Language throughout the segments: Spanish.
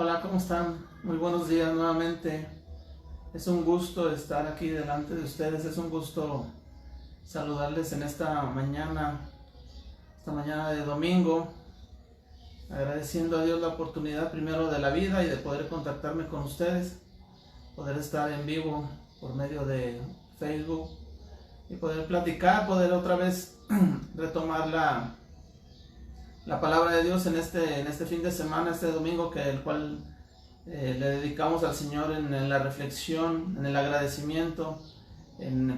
Hola, ¿cómo están? Muy buenos días nuevamente. Es un gusto estar aquí delante de ustedes. Es un gusto saludarles en esta mañana de domingo, agradeciendo a Dios la oportunidad primero de la vida y de poder contactarme con ustedes, poder estar en vivo por medio de Facebook y poder platicar, poder otra vez retomar la palabra de Dios en este fin de semana, este domingo, el cual le dedicamos al Señor en la reflexión, en el agradecimiento,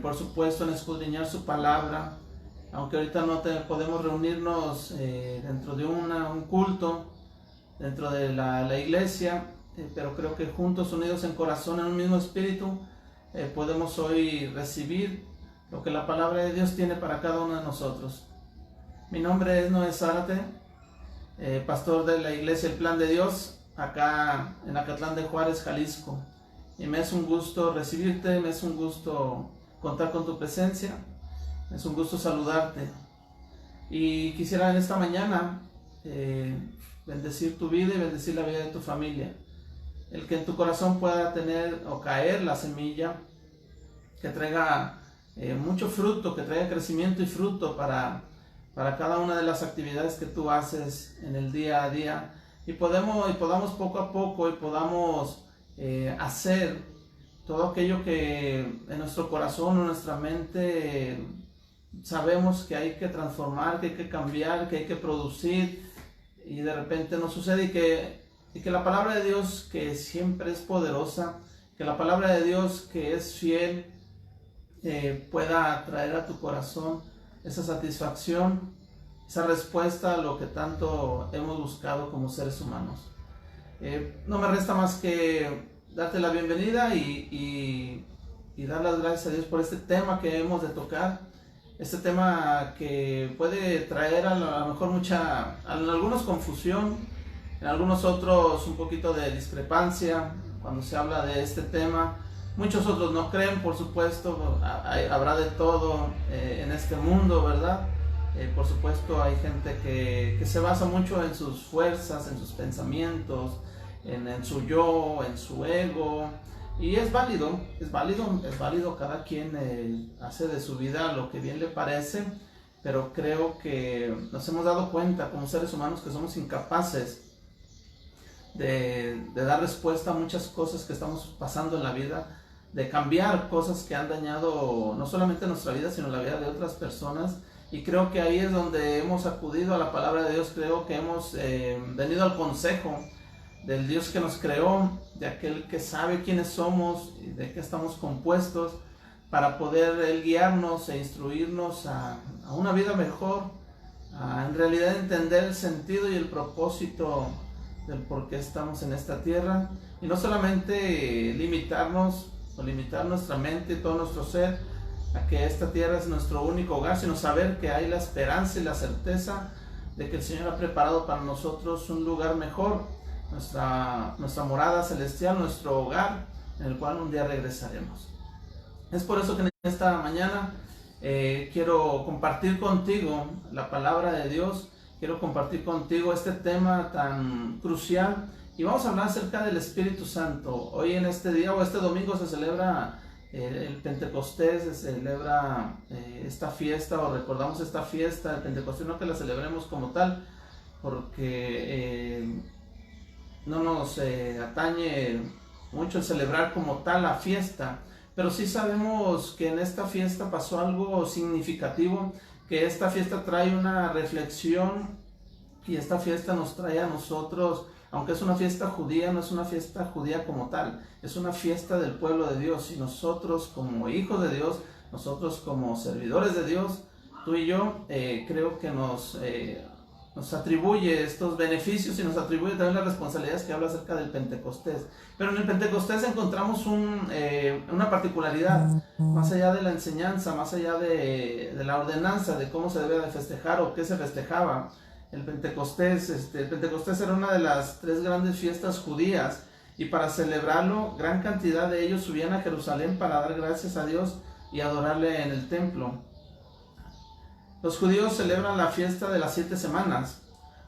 por supuesto en escudriñar su palabra. Aunque ahorita no podemos reunirnos dentro de un culto, dentro de la iglesia, pero creo que juntos, unidos en corazón, en un mismo espíritu, podemos hoy recibir lo que la palabra de Dios tiene para cada uno de nosotros. Mi nombre es Noé Zárate, pastor de la iglesia El Plan de Dios, acá en Acatlán de Juárez, Jalisco. Y me es un gusto recibirte, me es un gusto contar con tu presencia, me es un gusto saludarte. Y quisiera en esta mañana bendecir tu vida y bendecir la vida de tu familia. El que en tu corazón pueda tener o caer la semilla que traiga mucho fruto, que traiga crecimiento y fruto para cada una de las actividades que tú haces en el día a día, y podamos poco a poco y podamos hacer todo aquello que en nuestro corazón o en nuestra mente sabemos que hay que transformar, que hay que cambiar, que hay que producir, y de repente no sucede, y que la palabra de Dios, que siempre es poderosa, que la palabra de Dios, que es fiel, pueda traer a tu corazón esa satisfacción, esa respuesta a lo que tanto hemos buscado como seres humanos. No me resta más que darte la bienvenida y dar las gracias a Dios por este tema que hemos de tocar. Este tema que puede traer a lo mejor en algunos confusión, en algunos otros un poquito de discrepancia cuando se habla de este tema. Muchos otros no creen, por supuesto, habrá de todo en este mundo, ¿verdad? Por supuesto hay gente que se basa mucho en sus fuerzas, en sus pensamientos, en su yo, en su ego, y es válido, cada quien hace de su vida lo que bien le parece, pero creo que nos hemos dado cuenta como seres humanos que somos incapaces de dar respuesta a muchas cosas que estamos pasando en la vida, de cambiar cosas que han dañado no solamente nuestra vida, sino la vida de otras personas. Y creo que ahí es donde hemos acudido a la palabra de Dios. Creo que hemos venido al consejo del Dios que nos creó, de aquel que sabe quiénes somos y de qué estamos compuestos, para poder Él guiarnos e instruirnos a una vida mejor, a en realidad entender el sentido y el propósito del por qué estamos en esta tierra, y no solamente limitar nuestra mente y todo nuestro ser a que esta tierra es nuestro único hogar, sino saber que hay la esperanza y la certeza de que el Señor ha preparado para nosotros un lugar mejor, nuestra morada celestial, nuestro hogar, en el cual un día regresaremos. Es por eso que en esta mañana quiero compartir contigo la palabra de Dios, quiero compartir contigo este tema tan crucial, y vamos a hablar acerca del Espíritu Santo. Hoy en este día o este domingo se celebra el Pentecostés, se celebra esta fiesta, o recordamos esta fiesta del Pentecostés. No que la celebremos como tal, porque no nos atañe mucho el celebrar como tal la fiesta, pero sí sabemos que en esta fiesta pasó algo significativo, que esta fiesta trae una reflexión, y esta fiesta nos trae a nosotros, aunque es una fiesta judía, no es una fiesta judía como tal, es una fiesta del pueblo de Dios, y nosotros como hijos de Dios, nosotros como servidores de Dios, tú y yo, creo que nos atribuye estos beneficios, y nos atribuye también las responsabilidades que habla acerca del Pentecostés. Pero en el Pentecostés encontramos una particularidad, más allá de la enseñanza, más allá de la ordenanza de cómo se debe de festejar o qué se festejaba. El Pentecostés era una de las 3 grandes fiestas judías, y para celebrarlo gran cantidad de ellos subían a Jerusalén para dar gracias a Dios y adorarle en el templo. Los judíos celebran la fiesta de las 7 semanas,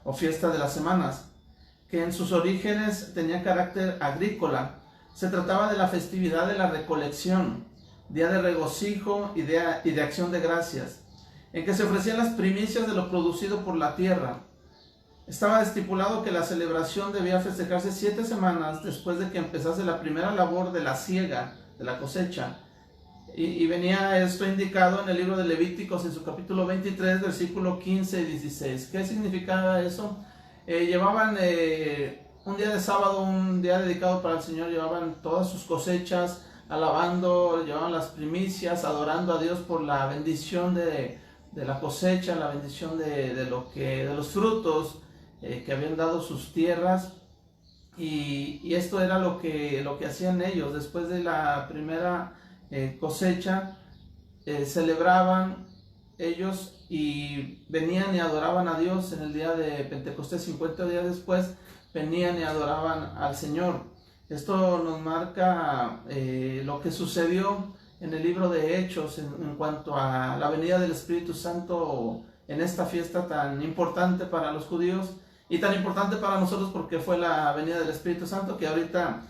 o fiesta de las semanas, que en sus orígenes tenía carácter agrícola. Se trataba de la festividad de la recolección, día de regocijo y de acción de gracias, en que se ofrecían las primicias de lo producido por la tierra. Estaba estipulado que la celebración debía festejarse 7 semanas después de que empezase la primera labor de la siega, de la cosecha. Y venía esto indicado en el libro de Levíticos, en su capítulo 23, versículo 15 y 16. ¿Qué significaba eso? Llevaban un día de sábado, un día dedicado para el Señor, llevaban todas sus cosechas, alabando, llevaban las primicias, adorando a Dios por la bendición de la cosecha, la bendición de los frutos que habían dado sus tierras. Y esto era lo que hacían ellos después de la primera cosecha. Celebraban ellos y venían y adoraban a Dios. En el día de Pentecostés, 50 días después, venían y adoraban al Señor. Esto nos marca lo que sucedió en el libro de Hechos en cuanto a la venida del Espíritu Santo en esta fiesta tan importante para los judíos y tan importante para nosotros, porque fue la venida del Espíritu Santo, que ahorita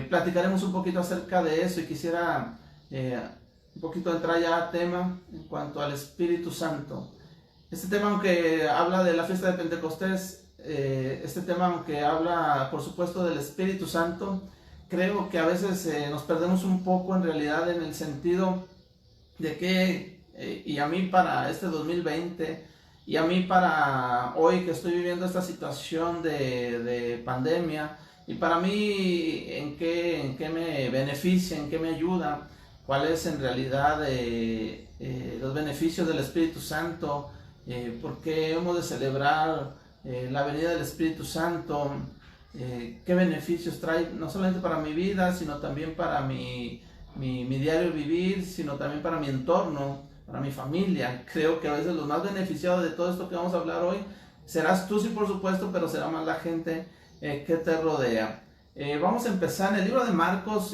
platicaremos un poquito acerca de eso. Y quisiera un poquito entrar ya a tema en cuanto al Espíritu Santo. Este tema, aunque habla de la fiesta de Pentecostés, este tema, aunque habla por supuesto del Espíritu Santo, creo que a veces nos perdemos un poco en realidad, en el sentido de que, y a mí para este 2020, y a mí para hoy que estoy viviendo esta situación de pandemia, y para mí en qué me beneficia, en qué me ayuda, cuáles en realidad los beneficios del Espíritu Santo, por qué hemos de celebrar la venida del Espíritu Santo, qué beneficios trae, no solamente para mi vida, sino también para mi diario vivir, sino también para mi entorno, para mi familia. Creo que a veces los más beneficiados de todo esto que vamos a hablar hoy serás tú, sí, por supuesto, pero será más la gente que te rodea. Vamos a empezar en el libro de Marcos,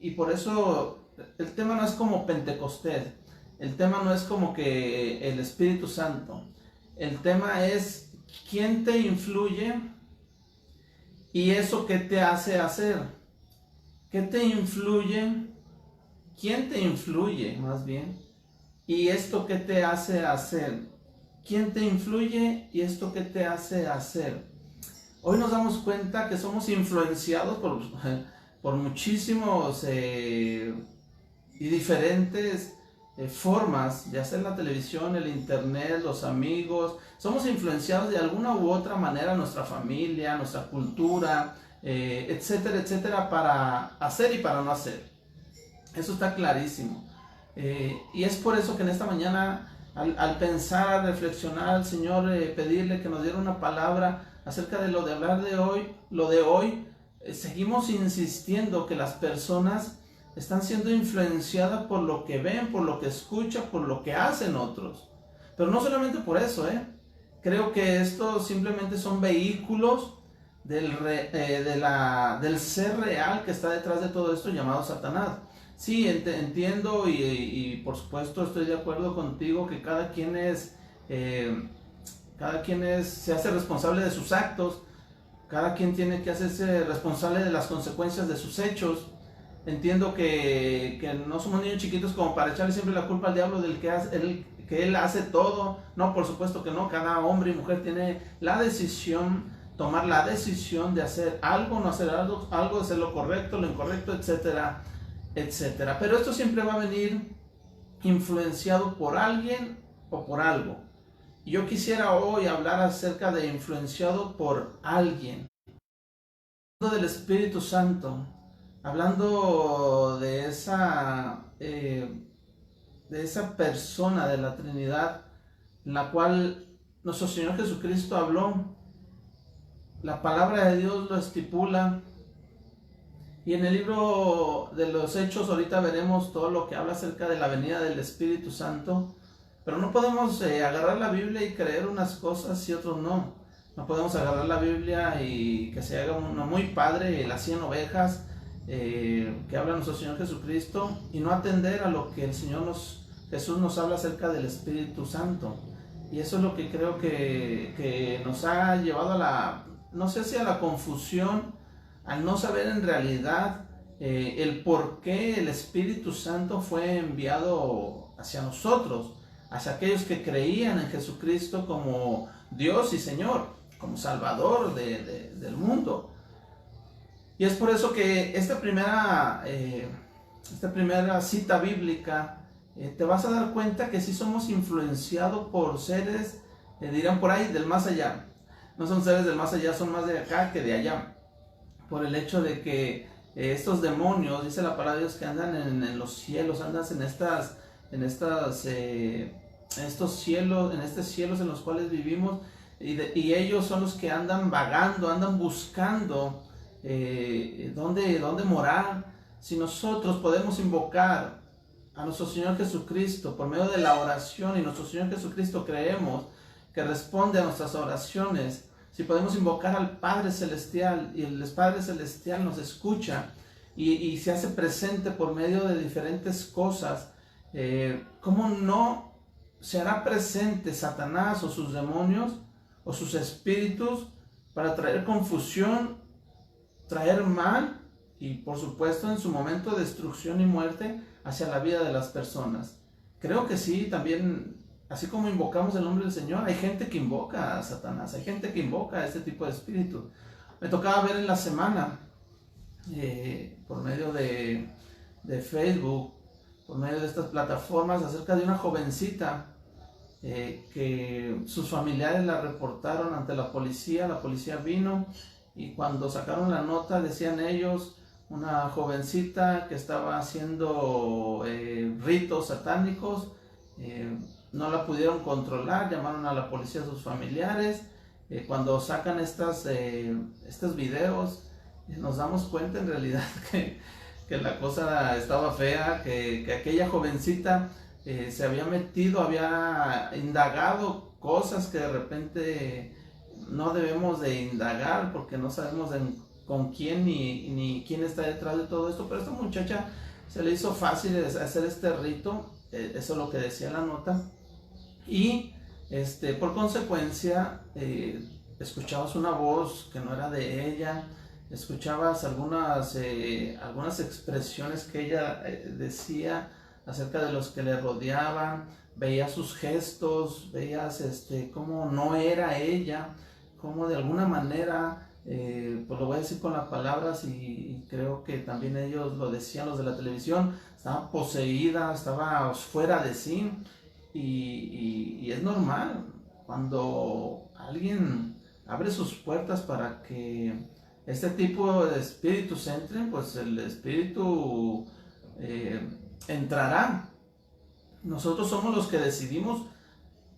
y por eso el tema no es como Pentecostés, el tema no es como que el Espíritu Santo, el tema es quién te influye y eso qué te hace hacer. ¿Qué te influye? ¿Quién te influye más bien? ¿Y esto qué te hace hacer? ¿Quién te influye y esto qué te hace hacer? Hoy nos damos cuenta que somos influenciados por muchísimos y diferentes formas, ya sea la televisión, el internet, los amigos. Somos influenciados de alguna u otra manera, nuestra familia, nuestra cultura, etcétera, etcétera, para hacer y para no hacer. Eso está clarísimo. Y es por eso que en esta mañana, al pensar, reflexionar al Señor, pedirle que nos diera una palabra acerca de lo de hablar de hoy, seguimos insistiendo que las personas están siendo influenciadas por lo que ven, por lo que escuchan, por lo que hacen otros. Pero no solamente por eso, creo que estos simplemente son vehículos del ser real que está detrás de todo esto, llamado Satanás. Sí, entiendo y por supuesto estoy de acuerdo contigo que cada quien se hace responsable de sus actos, cada quien tiene que hacerse responsable de las consecuencias de sus hechos. Entiendo que no somos niños chiquitos como para echarle siempre la culpa al diablo del que él hace todo. No, por supuesto que no. Cada hombre y mujer tiene la decisión, tomar la decisión de hacer algo, no hacer algo, de hacer lo correcto, lo incorrecto, etcétera, etcétera. Pero esto siempre va a venir influenciado por alguien o por algo. Y yo quisiera hoy hablar acerca de influenciado por alguien. Hablando del Espíritu Santo, hablando de esa persona de la Trinidad, en la cual nuestro Señor Jesucristo habló. La palabra de Dios lo estipula. Y en el libro de los Hechos ahorita veremos todo lo que habla acerca de la venida del Espíritu Santo. Pero no podemos agarrar la Biblia y creer unas cosas y otros no. No podemos agarrar la Biblia y que se haga uno muy padre, las 100 ovejas que habla nuestro Señor Jesucristo, y no atender a lo que Jesús nos habla acerca del Espíritu Santo. Y eso es lo que creo que nos ha llevado no sé si a la confusión, al no saber en realidad el por qué el Espíritu Santo fue enviado hacia nosotros, hacia aquellos que creían en Jesucristo como Dios y Señor, como Salvador del mundo. Y es por eso que esta primera cita bíblica, te vas a dar cuenta que sí somos influenciados por seres, dirán por ahí, del más allá. No son seres del más allá, son más de acá que de allá. Por el hecho de que estos demonios, dice la palabra de Dios, que andan en los cielos, andan en estos cielos, en estos cielos en los cuales vivimos, y ellos son los que andan vagando, andan buscando dónde morar. Si nosotros podemos invocar a nuestro Señor Jesucristo por medio de la oración, y nuestro Señor Jesucristo creemos que responde a nuestras oraciones, si podemos invocar al Padre Celestial y el Padre Celestial nos escucha y se hace presente por medio de diferentes cosas, ¿cómo no se hará presente Satanás o sus demonios o sus espíritus para traer confusión, traer mal y por supuesto en su momento destrucción y muerte hacia la vida de las personas? Creo que sí, también, así como invocamos el nombre del Señor, hay gente que invoca a Satanás, hay gente que invoca a este tipo de espíritus. Me tocaba ver en la semana, por medio de Facebook, por medio de estas plataformas, acerca de una jovencita que sus familiares la reportaron ante la policía vino, y cuando sacaron la nota decían ellos, una jovencita que estaba haciendo ritos satánicos, no la pudieron controlar, llamaron a la policía a sus familiares. Cuando sacan estos videos, nos damos cuenta en realidad que la cosa estaba fea, que aquella jovencita se había metido, había indagado cosas que de repente no debemos de indagar porque no sabemos con quién ni quién está detrás de todo esto, pero a esta muchacha se le hizo fácil hacer este rito, eso es lo que decía la nota, y por consecuencia escuchabas una voz que no era de ella, escuchabas algunas expresiones que ella decía acerca de los que le rodeaban, veías sus gestos, veías cómo no era ella, cómo de alguna manera, pues lo voy a decir con las palabras y creo que también ellos lo decían, los de la televisión, estaba poseída, estaba fuera de sí, y es normal cuando alguien abre sus puertas para que este tipo de espíritus entren, pues el espíritu entrará. Nosotros somos los que decidimos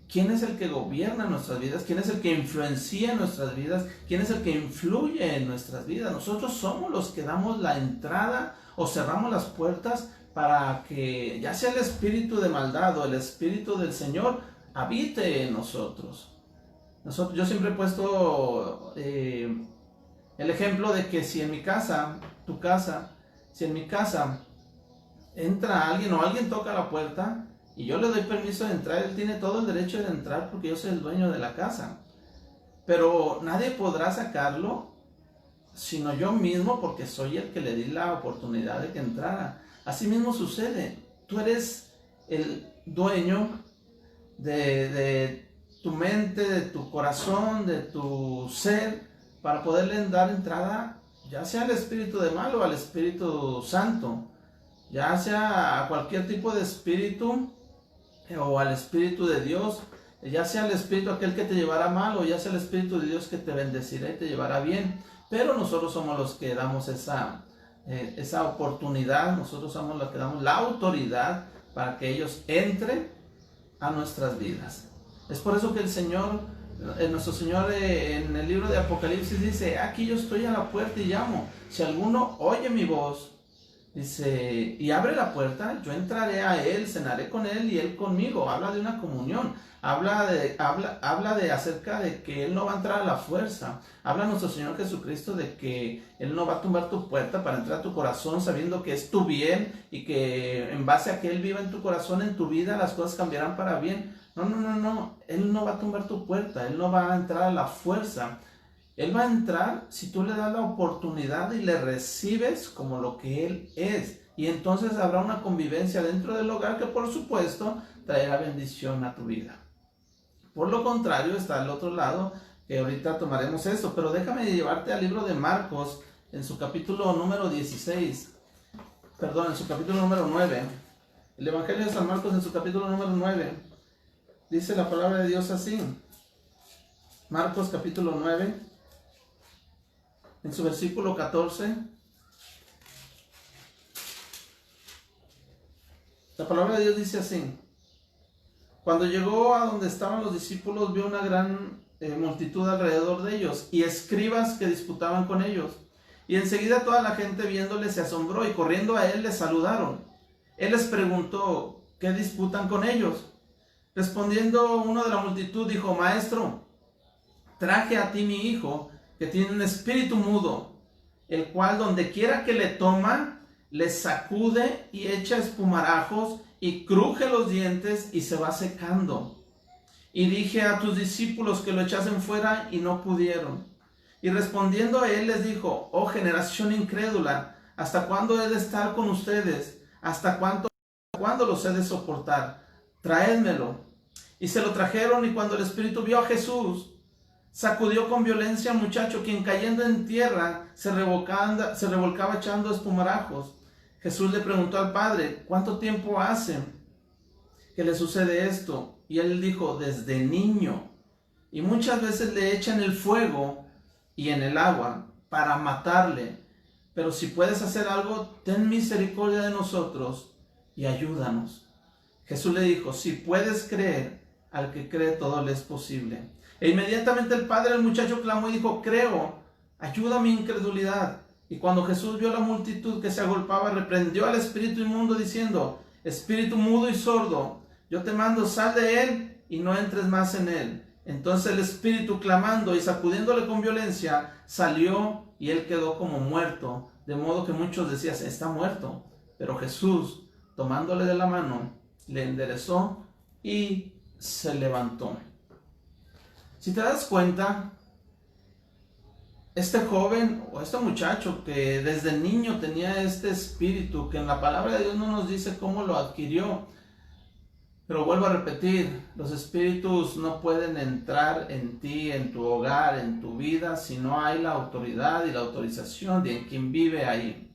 quién es el que gobierna nuestras vidas, quién es el que influencia en nuestras vidas, quién es el que influye en nuestras vidas. Nosotros somos los que damos la entrada o cerramos las puertas para que ya sea el espíritu de maldad o el espíritu del Señor habite en nosotros. Yo siempre he puesto el ejemplo de que si en mi casa, si en mi casa entra alguien o alguien toca la puerta y yo le doy permiso de entrar, él tiene todo el derecho de entrar porque yo soy el dueño de la casa. Pero nadie podrá sacarlo sino yo mismo, porque soy el que le di la oportunidad de que entrara. Así mismo sucede. Tú eres el dueño de tu mente, de tu corazón, de tu ser, para poderle dar entrada, ya sea al espíritu de mal o al Espíritu Santo, ya sea a cualquier tipo de espíritu o al Espíritu de Dios, ya sea el espíritu aquel que te llevará mal o ya sea el Espíritu de Dios que te bendecirá y te llevará bien. Pero nosotros somos los que damos esa oportunidad, nosotros somos los que damos la autoridad para que ellos entren a nuestras vidas. Es por eso que el Señor, nuestro Señor en el libro de Apocalipsis dice: aquí yo estoy a la puerta y llamo. Si alguno oye mi voz, dice, y abre la puerta, yo entraré a él, cenaré con él y él conmigo. Habla de una comunión, habla de acerca de que él no va a entrar a la fuerza. Habla nuestro Señor Jesucristo de que él no va a tumbar tu puerta para entrar a tu corazón, sabiendo que es tu bien y que en base a que él viva en tu corazón, en tu vida, las cosas cambiarán para bien. No, él no va a tumbar tu puerta, él no va a entrar a la fuerza. Él va a entrar si tú le das la oportunidad y le recibes como lo que Él es. Y entonces habrá una convivencia dentro del hogar que por supuesto traerá bendición a tu vida. Por lo contrario está el otro lado, que ahorita tomaremos esto, pero déjame llevarte al libro de Marcos en su capítulo número 16, perdón, en su capítulo número 9. El Evangelio de San Marcos en su capítulo número 9. Dice la palabra de Dios así. Marcos capítulo 9, en su versículo 14. La palabra de Dios dice así: cuando llegó a donde estaban los discípulos, vio una gran multitud alrededor de ellos y escribas que disputaban con ellos. Y enseguida toda la gente viéndole se asombró y corriendo a él les saludaron. Él les preguntó: ¿qué disputan con ellos? Respondiendo uno de la multitud dijo: Maestro, traje a ti mi hijo, que tiene un espíritu mudo, el cual donde quiera que le toma, le sacude y echa espumarajos y cruje los dientes y se va secando. Y dije a tus discípulos que lo echasen fuera y no pudieron. Y respondiendo él les dijo: oh generación incrédula, ¿hasta cuándo he de estar con ustedes? ¿Hasta cuándo los he de soportar? Traédmelo. Y se lo trajeron, y cuando el espíritu vio a Jesús, sacudió con violencia al muchacho, quien cayendo en tierra se revolcaba echando espumarajos. Jesús le preguntó al padre: ¿cuánto tiempo hace que le sucede esto? Y él dijo: desde niño. Y muchas veces le echan el fuego y en el agua para matarle. Pero si puedes hacer algo, ten misericordia de nosotros y ayúdanos. Jesús le dijo: si puedes creer, al que cree todo le es posible. E inmediatamente el padre del muchacho clamó y dijo: creo, ayuda mi incredulidad. Y cuando Jesús vio la multitud que se agolpaba, reprendió al espíritu inmundo diciendo: espíritu mudo y sordo, yo te mando, sal de él y no entres más en él. Entonces el espíritu, clamando y sacudiéndole con violencia, salió y él quedó como muerto, de modo que muchos decían: está muerto. Pero Jesús, tomándole de la mano, le enderezó y se levantó. Si te das cuenta, este joven o este muchacho que desde niño tenía este espíritu, que en la palabra de Dios no nos dice cómo lo adquirió, pero vuelvo a repetir, los espíritus no pueden entrar en ti, en tu hogar, en tu vida, si no hay la autoridad y la autorización de quien vive ahí.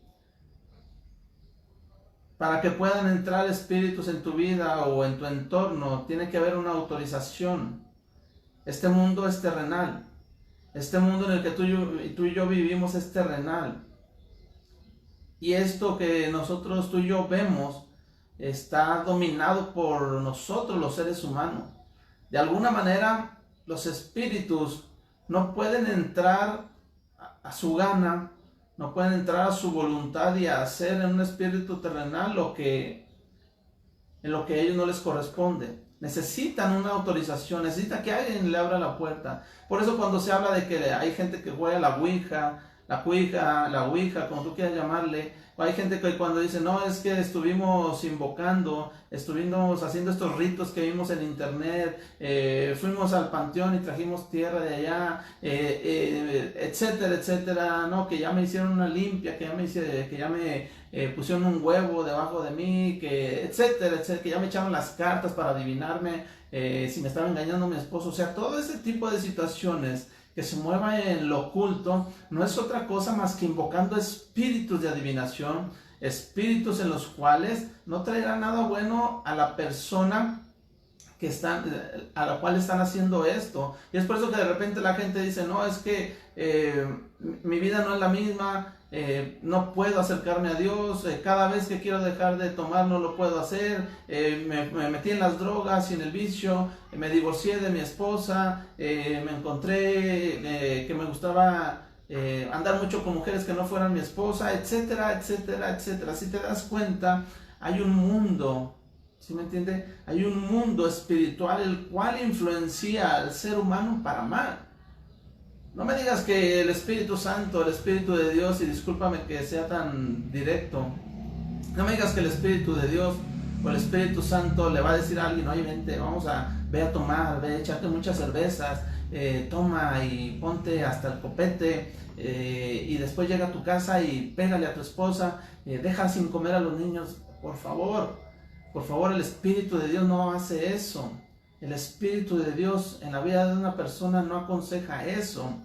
Para que puedan entrar espíritus en tu vida o en tu entorno, tiene que haber una autorización. Este mundo es terrenal. Este mundo en el que tú y yo vivimos es terrenal. Y esto que nosotros, tú y yo vemos, está dominado por nosotros los seres humanos. De alguna manera, los espíritus no pueden entrar a su gana, no pueden entrar a su voluntad y a hacer en un espíritu terrenal en lo que a ellos no les corresponde. Necesitan una autorización, necesita que alguien le abra la puerta. Por eso cuando se habla de que hay gente que juega la ouija, como tú quieras llamarle, o hay gente que cuando dice: no, es que estuvimos invocando, estuvimos haciendo estos ritos que vimos en internet, fuimos al panteón y trajimos tierra de allá, etcétera, etcétera, no, que ya me hicieron una limpia, que ya me pusieron un huevo debajo de mí, que etcétera, etcétera, que ya me echaron las cartas para adivinarme si me estaba engañando mi esposo. O sea, todo ese tipo de situaciones que se mueva en lo oculto no es otra cosa más que invocando espíritus de adivinación, espíritus en los cuales no traerá nada bueno a la persona a la cual están haciendo esto. Y es por eso que de repente la gente dice: no, es que mi vida no es la misma, no puedo acercarme a Dios, cada vez que quiero dejar de tomar no lo puedo hacer, me metí en las drogas y en el vicio, me divorcié de mi esposa, me encontré que me gustaba andar mucho con mujeres que no fueran mi esposa, etcétera, etcétera, etcétera. Si te das cuenta, hay un mundo, ¿sí me entiende? Hay un mundo espiritual el cual influencia al ser humano para mal. No me digas que el Espíritu Santo, el Espíritu de Dios, y discúlpame que sea tan directo, no me digas que el Espíritu de Dios o el Espíritu Santo le va a decir a alguien, oye, vente, ve a tomar, ve, échate muchas cervezas, toma y ponte hasta el copete, y después llega a tu casa y pégale a tu esposa, deja sin comer a los niños. Por favor, el Espíritu de Dios no hace eso. El Espíritu de Dios en la vida de una persona no aconseja eso.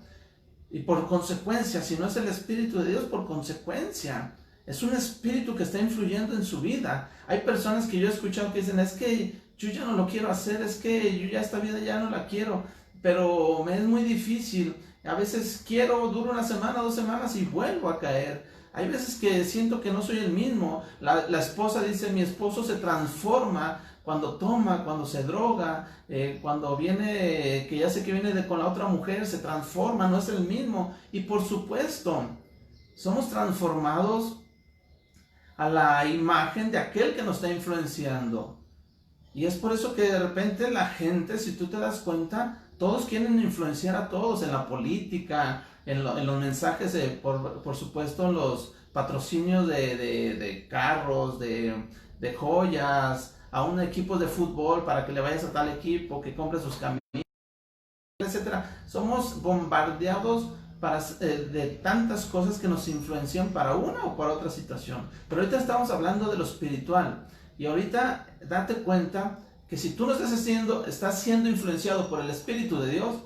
Y por consecuencia, si no es el Espíritu de Dios, por consecuencia, es un espíritu que está influyendo en su vida. Hay personas que yo he escuchado que dicen, es que yo ya no lo quiero hacer, es que yo ya esta vida ya no la quiero, pero me es muy difícil. A veces duro una semana, 2 semanas y vuelvo a caer. Hay veces que siento que no soy el mismo. La esposa dice, mi esposo se transforma cuando toma, cuando se droga, cuando viene, que ya sé que viene con la otra mujer, se transforma, no es el mismo. Y por supuesto, somos transformados a la imagen de aquel que nos está influenciando. Y es por eso que de repente la gente, si tú te das cuenta, todos quieren influenciar a todos en la política, en los mensajes, por supuesto, en los patrocinios de carros, de joyas, a un equipo de fútbol para que le vayas a tal equipo, que compre sus camisas, etcétera. Somos bombardeados de tantas cosas que nos influencian para una o para otra situación. Pero ahorita estamos hablando de lo espiritual. Y ahorita date cuenta que si tú no estás siendo influenciado por el Espíritu de Dios,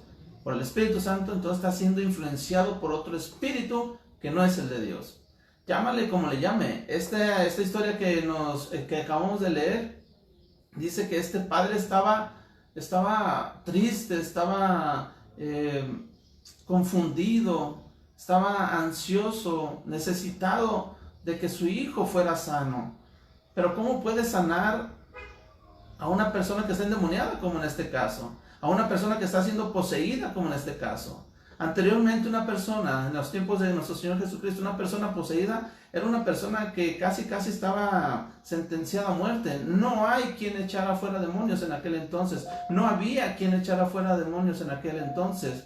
por el Espíritu Santo, entonces estás siendo influenciado por otro espíritu que no es el de Dios. Llámale como le llame. Esta historia que acabamos de leer dice que este padre estaba triste, estaba confundido, estaba ansioso, necesitado de que su hijo fuera sano. Pero ¿cómo puede sanar a una persona que está endemoniada, como en este caso? A una persona que está siendo poseída, como en este caso. Anteriormente una persona, en los tiempos de nuestro Señor Jesucristo, una persona poseída era una persona que casi estaba sentenciada a muerte. No hay quien echara fuera demonios en aquel entonces. No había quien echara fuera demonios en aquel entonces.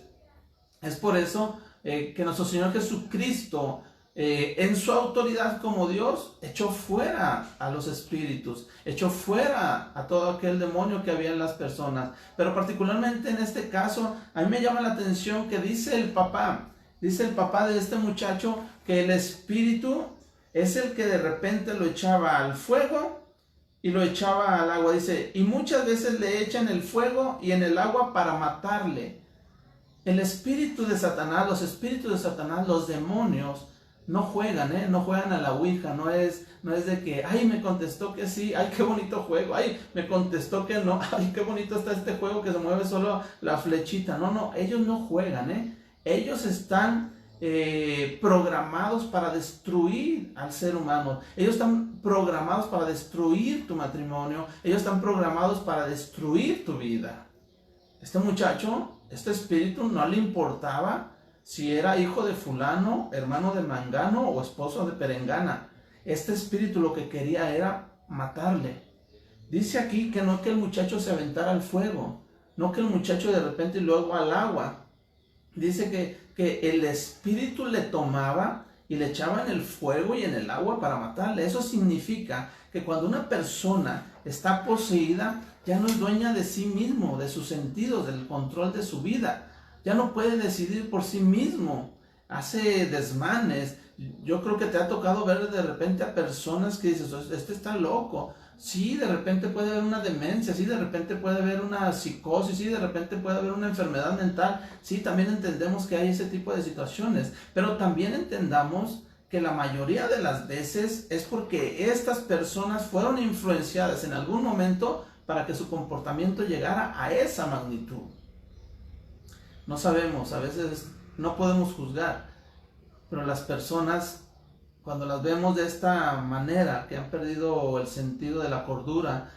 Es por eso que nuestro Señor Jesucristo, en su autoridad como Dios, echó fuera a los espíritus, echó fuera a todo aquel demonio que había en las personas. Pero particularmente en este caso, a mí me llama la atención que dice el papá de este muchacho, que el espíritu es el que de repente lo echaba al fuego y lo echaba al agua. Dice, y muchas veces le echan el fuego y en el agua para matarle. El espíritu de Satanás, los espíritus de Satanás, los demonios, no juegan, no juegan a la ouija, no es de que, ay, me contestó que sí, ay, qué bonito juego, ay, me contestó que no, ay, qué bonito está este juego que se mueve solo la flechita. No, ellos no juegan, ellos están programados para destruir al ser humano. Ellos están programados para destruir tu matrimonio, ellos están programados para destruir tu vida. Este muchacho, este espíritu no le importaba si era hijo de fulano, hermano de mangano o esposo de perengana. Este espíritu lo que quería era matarle. Dice aquí que no que el muchacho se aventara al fuego, no que el muchacho de repente y luego al agua. Dice que el espíritu le tomaba y le echaba en el fuego y en el agua para matarle. Eso significa que cuando una persona está poseída, ya no es dueña de sí mismo, de sus sentidos, del control de su vida. Ya no puede decidir por sí mismo, hace desmanes. Yo creo que te ha tocado ver de repente a personas que dices, este está loco. Sí, de repente puede haber una demencia, sí, de repente puede haber una psicosis, sí, de repente puede haber una enfermedad mental. Sí, también entendemos que hay ese tipo de situaciones, pero también entendamos que la mayoría de las veces es porque estas personas fueron influenciadas en algún momento para que su comportamiento llegara a esa magnitud. No sabemos, a veces no podemos juzgar, pero las personas, cuando las vemos de esta manera, que han perdido el sentido de la cordura,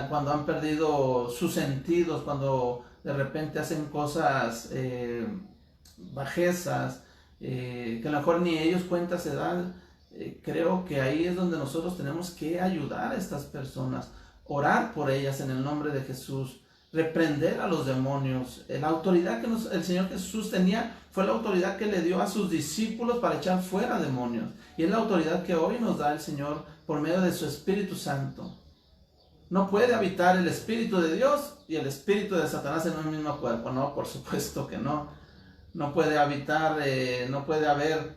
cuando han perdido sus sentidos, cuando de repente hacen cosas bajezas, que a lo mejor ni ellos cuenta se dan, creo que ahí es donde nosotros tenemos que ayudar a estas personas, orar por ellas en el nombre de Jesús, reprender a los demonios. La autoridad que el Señor Jesús tenía fue la autoridad que le dio a sus discípulos para echar fuera demonios, y es la autoridad que hoy nos da el Señor por medio de su Espíritu Santo. No puede habitar el Espíritu de Dios y el Espíritu de Satanás en un mismo cuerpo. No, por supuesto que no. No puede habitar, no puede haber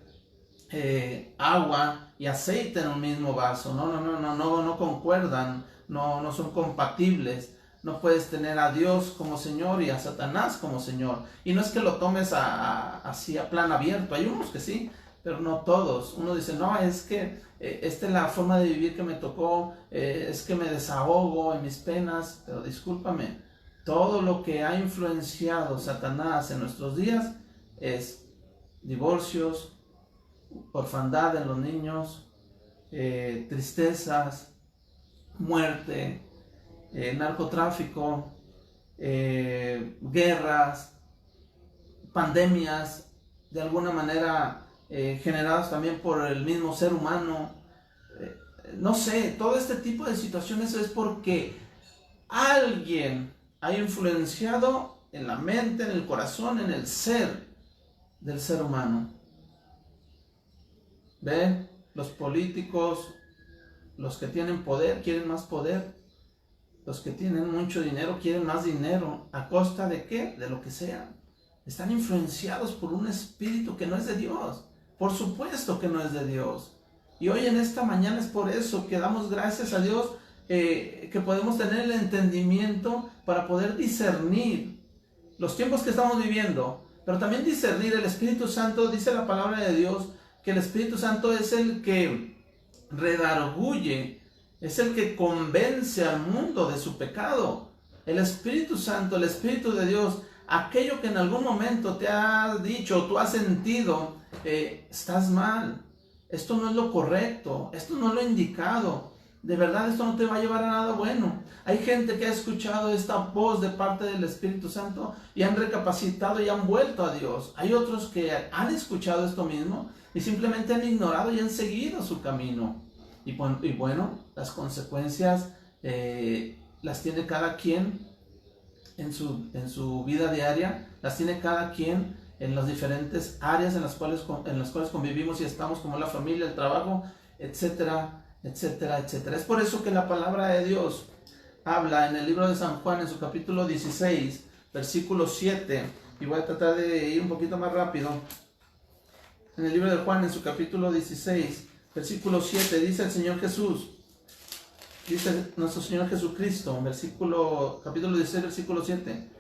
agua y aceite en un mismo vaso. No concuerdan, no son compatibles. No puedes tener a Dios como Señor y a Satanás como Señor. Y no es que lo tomes así a plan abierto. Hay unos que sí, pero no todos. Uno dice, no, es que esta es la forma de vivir que me tocó, es que me desahogo en mis penas. Pero discúlpame, todo lo que ha influenciado Satanás en nuestros días es divorcios, orfandad en los niños, tristezas, muerte, narcotráfico, guerras, pandemias, de alguna manera generadas también por el mismo ser humano. No sé, todo este tipo de situaciones es porque alguien ha influenciado en la mente, en el corazón, en el ser del ser humano. ¿Ve? Los políticos, los que tienen poder, quieren más poder. Los que tienen mucho dinero quieren más dinero. ¿A costa de qué? De lo que sea. Están influenciados por un espíritu que no es de Dios. Por supuesto que no es de Dios. Y hoy en esta mañana es por eso que damos gracias a Dios que podemos tener el entendimiento para poder discernir los tiempos que estamos viviendo. Pero también discernir el Espíritu Santo, dice la palabra de Dios, que el Espíritu Santo es el que redarguye, es el que convence al mundo de su pecado. El Espíritu Santo, el Espíritu de Dios, aquello que en algún momento te ha dicho, tú has sentido, estás mal, esto no es lo correcto, esto no es lo indicado, de verdad esto no te va a llevar a nada bueno. Hay gente que ha escuchado esta voz de parte del Espíritu Santo y han recapacitado y han vuelto a Dios. Hay otros que han escuchado esto mismo y simplemente han ignorado y han seguido su camino. Y bueno, las consecuencias las tiene cada quien en su vida diaria, las tiene cada quien en las diferentes áreas en las cuales convivimos y estamos, como la familia, el trabajo, etcétera, etcétera, etcétera. Es por eso que la palabra de Dios habla en el libro de San Juan, en su capítulo 16, versículo 7, y voy a tratar de ir un poquito más rápido. En el libro de Juan, en su capítulo 16, versículo 7, dice el Señor Jesús, dice nuestro Señor Jesucristo, capítulo 16, versículo 7,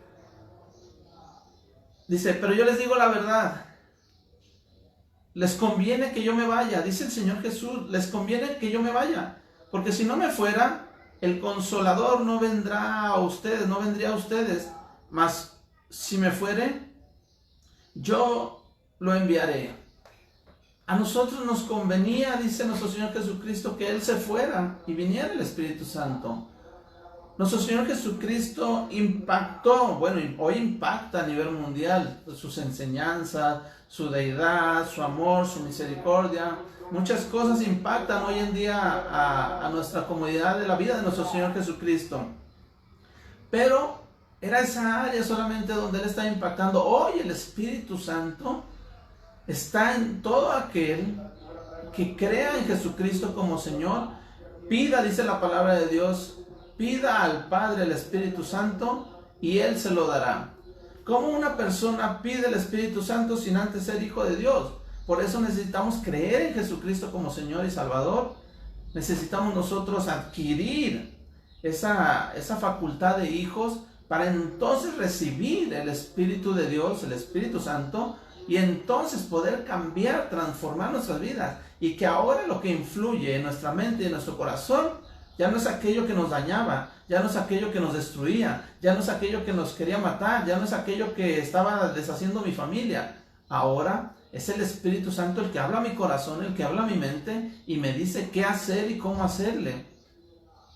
dice, pero yo les digo la verdad, les conviene que yo me vaya, dice el Señor Jesús, les conviene que yo me vaya, porque si no me fuera, el Consolador no vendría a ustedes, mas si me fuere, yo lo enviaré. A nosotros nos convenía, dice nuestro Señor Jesucristo, que Él se fuera y viniera el Espíritu Santo. Nuestro Señor Jesucristo impactó, hoy impacta a nivel mundial, sus enseñanzas, su deidad, su amor, su misericordia. Muchas cosas impactan hoy en día a nuestra comunidad de la vida de nuestro Señor Jesucristo. Pero era esa área solamente donde Él está impactando. Hoy el Espíritu Santo está en todo aquel que crea en Jesucristo como Señor. Pida, dice la palabra de Dios, pida al Padre el Espíritu Santo y Él se lo dará. ¿Cómo una persona pide el Espíritu Santo sin antes ser hijo de Dios? Por eso necesitamos creer en Jesucristo como Señor y Salvador. Necesitamos nosotros adquirir esa facultad de hijos para entonces recibir el Espíritu de Dios, el Espíritu Santo, y entonces poder cambiar, transformar nuestras vidas. Y que ahora lo que influye en nuestra mente y en nuestro corazón ya no es aquello que nos dañaba, ya no es aquello que nos destruía, ya no es aquello que nos quería matar, ya no es aquello que estaba deshaciendo mi familia. Ahora es el Espíritu Santo el que habla a mi corazón, el que habla a mi mente y me dice qué hacer y cómo hacerle.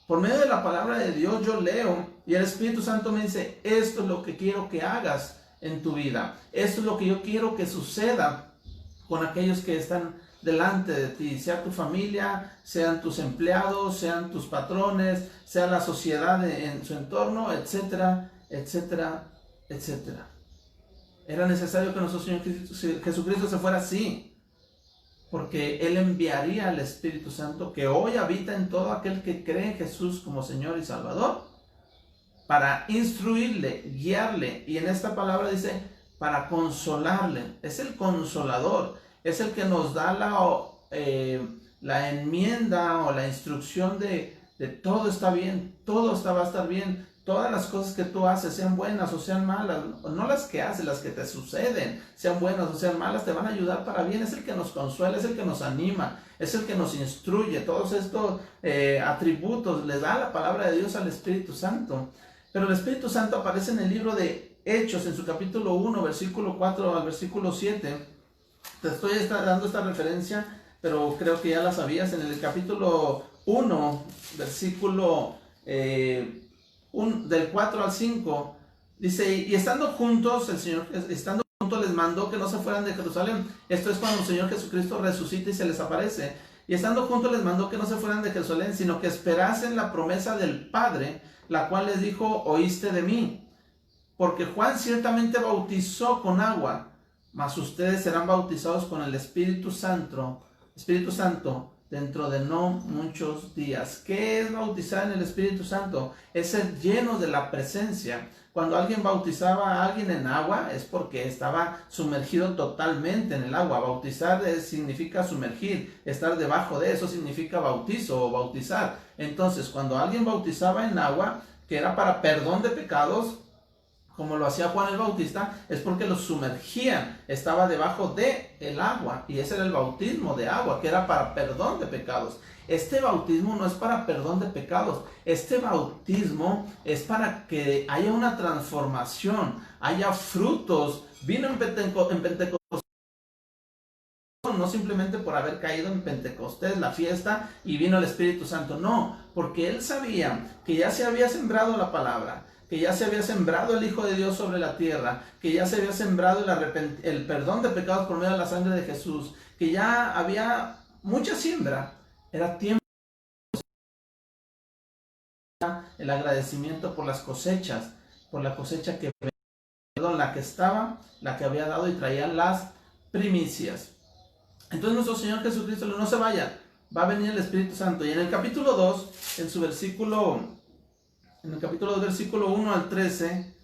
Por medio de la palabra de Dios yo leo y el Espíritu Santo me dice, esto es lo que quiero que hagas en tu vida. Esto es lo que yo quiero que suceda con aquellos que están delante de ti, sea tu familia, sean tus empleados, sean tus patrones, sea la sociedad en su entorno, etcétera, etcétera, etcétera. Era necesario que nuestro Señor Jesucristo se fuera así. porque Él enviaría al Espíritu Santo que hoy habita en todo aquel que cree en Jesús como Señor y Salvador, para instruirle, guiarle, y en esta palabra dice, para consolarle. Es el consolador, es el que nos da la enmienda o la instrucción de todo está bien, va a estar bien. Todas las cosas que tú haces, sean buenas o sean malas, no las que haces, las que te suceden, sean buenas o sean malas, te van a ayudar para bien. Es el que nos consuela, es el que nos anima, es el que nos instruye. Todos estos atributos les da la palabra de Dios al Espíritu Santo. Pero el Espíritu Santo aparece en el libro de Hechos, en su capítulo 1, versículo 4 al versículo 7. Te estoy dando esta referencia, pero creo que ya la sabías. En el capítulo 1, versículo del 4 al 5, dice, y estando juntos, les mandó que no se fueran de Jerusalén. Esto es cuando el Señor Jesucristo resucita y se les aparece. Y estando juntos les mandó que no se fueran de Jerusalén, sino que esperasen la promesa del Padre, la cual les dijo, oíste de mí. Porque Juan ciertamente bautizó con agua, mas ustedes serán bautizados con el Espíritu Santo dentro de no muchos días. ¿Qué es bautizar en el Espíritu Santo? Es ser lleno de la presencia. Cuando alguien bautizaba a alguien en agua, es porque estaba sumergido totalmente en el agua. Bautizar significa sumergir, estar debajo de eso significa bautizo o bautizar. Entonces, cuando alguien bautizaba en agua, que era para perdón de pecados, como lo hacía Juan el Bautista, es porque los sumergían, estaba debajo de el agua, y ese era el bautismo de agua, que era para perdón de pecados. Este bautismo no es para perdón de pecados, este bautismo es para que haya una transformación, haya frutos. Vino en Pentecostés, no simplemente por haber caído en Pentecostés, la fiesta, y vino el Espíritu Santo, no, porque él sabía que ya se había sembrado la palabra, que ya se había sembrado el Hijo de Dios sobre la tierra, que ya se había sembrado el perdón de pecados por medio de la sangre de Jesús, que ya había mucha siembra. Era tiempo, el agradecimiento por las cosechas, por la cosecha que, la que estaba, la que había dado, y traían las primicias. Entonces nuestro Señor Jesucristo, no se vaya, va a venir el Espíritu Santo. Y en el capítulo 2, en el capítulo 2, versículo 1 al 13,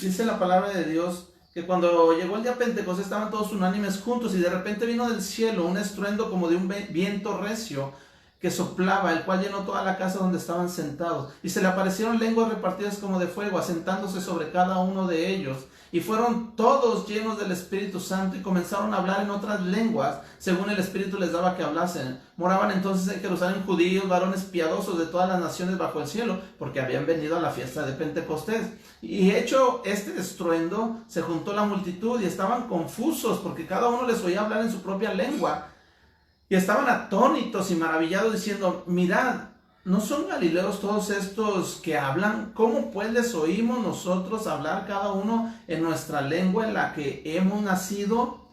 dice la palabra de Dios que cuando llegó el día Pentecostés estaban todos unánimes juntos, y de repente vino del cielo un estruendo como de un viento recio que soplaba, el cual llenó toda la casa donde estaban sentados. Y se le aparecieron lenguas repartidas como de fuego, asentándose sobre cada uno de ellos. Y fueron todos llenos del Espíritu Santo y comenzaron a hablar en otras lenguas, según el Espíritu les daba que hablasen. Moraban entonces en Jerusalén judíos, varones piadosos de todas las naciones bajo el cielo, porque habían venido a la fiesta de Pentecostés. Y hecho este estruendo, se juntó la multitud y estaban confusos, porque cada uno les oía hablar en su propia lengua. Y estaban atónitos y maravillados, diciendo, mirad, ¿no son galileos todos estos que hablan? ¿Cómo pues les oímos nosotros hablar cada uno en nuestra lengua en la que hemos nacido?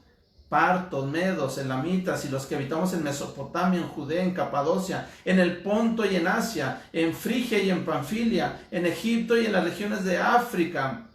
Partos, medos, elamitas y los que habitamos en Mesopotamia, en Judea, en Capadocia, en el Ponto y en Asia, en Frigia y en Panfilia, en Egipto y en las regiones de África,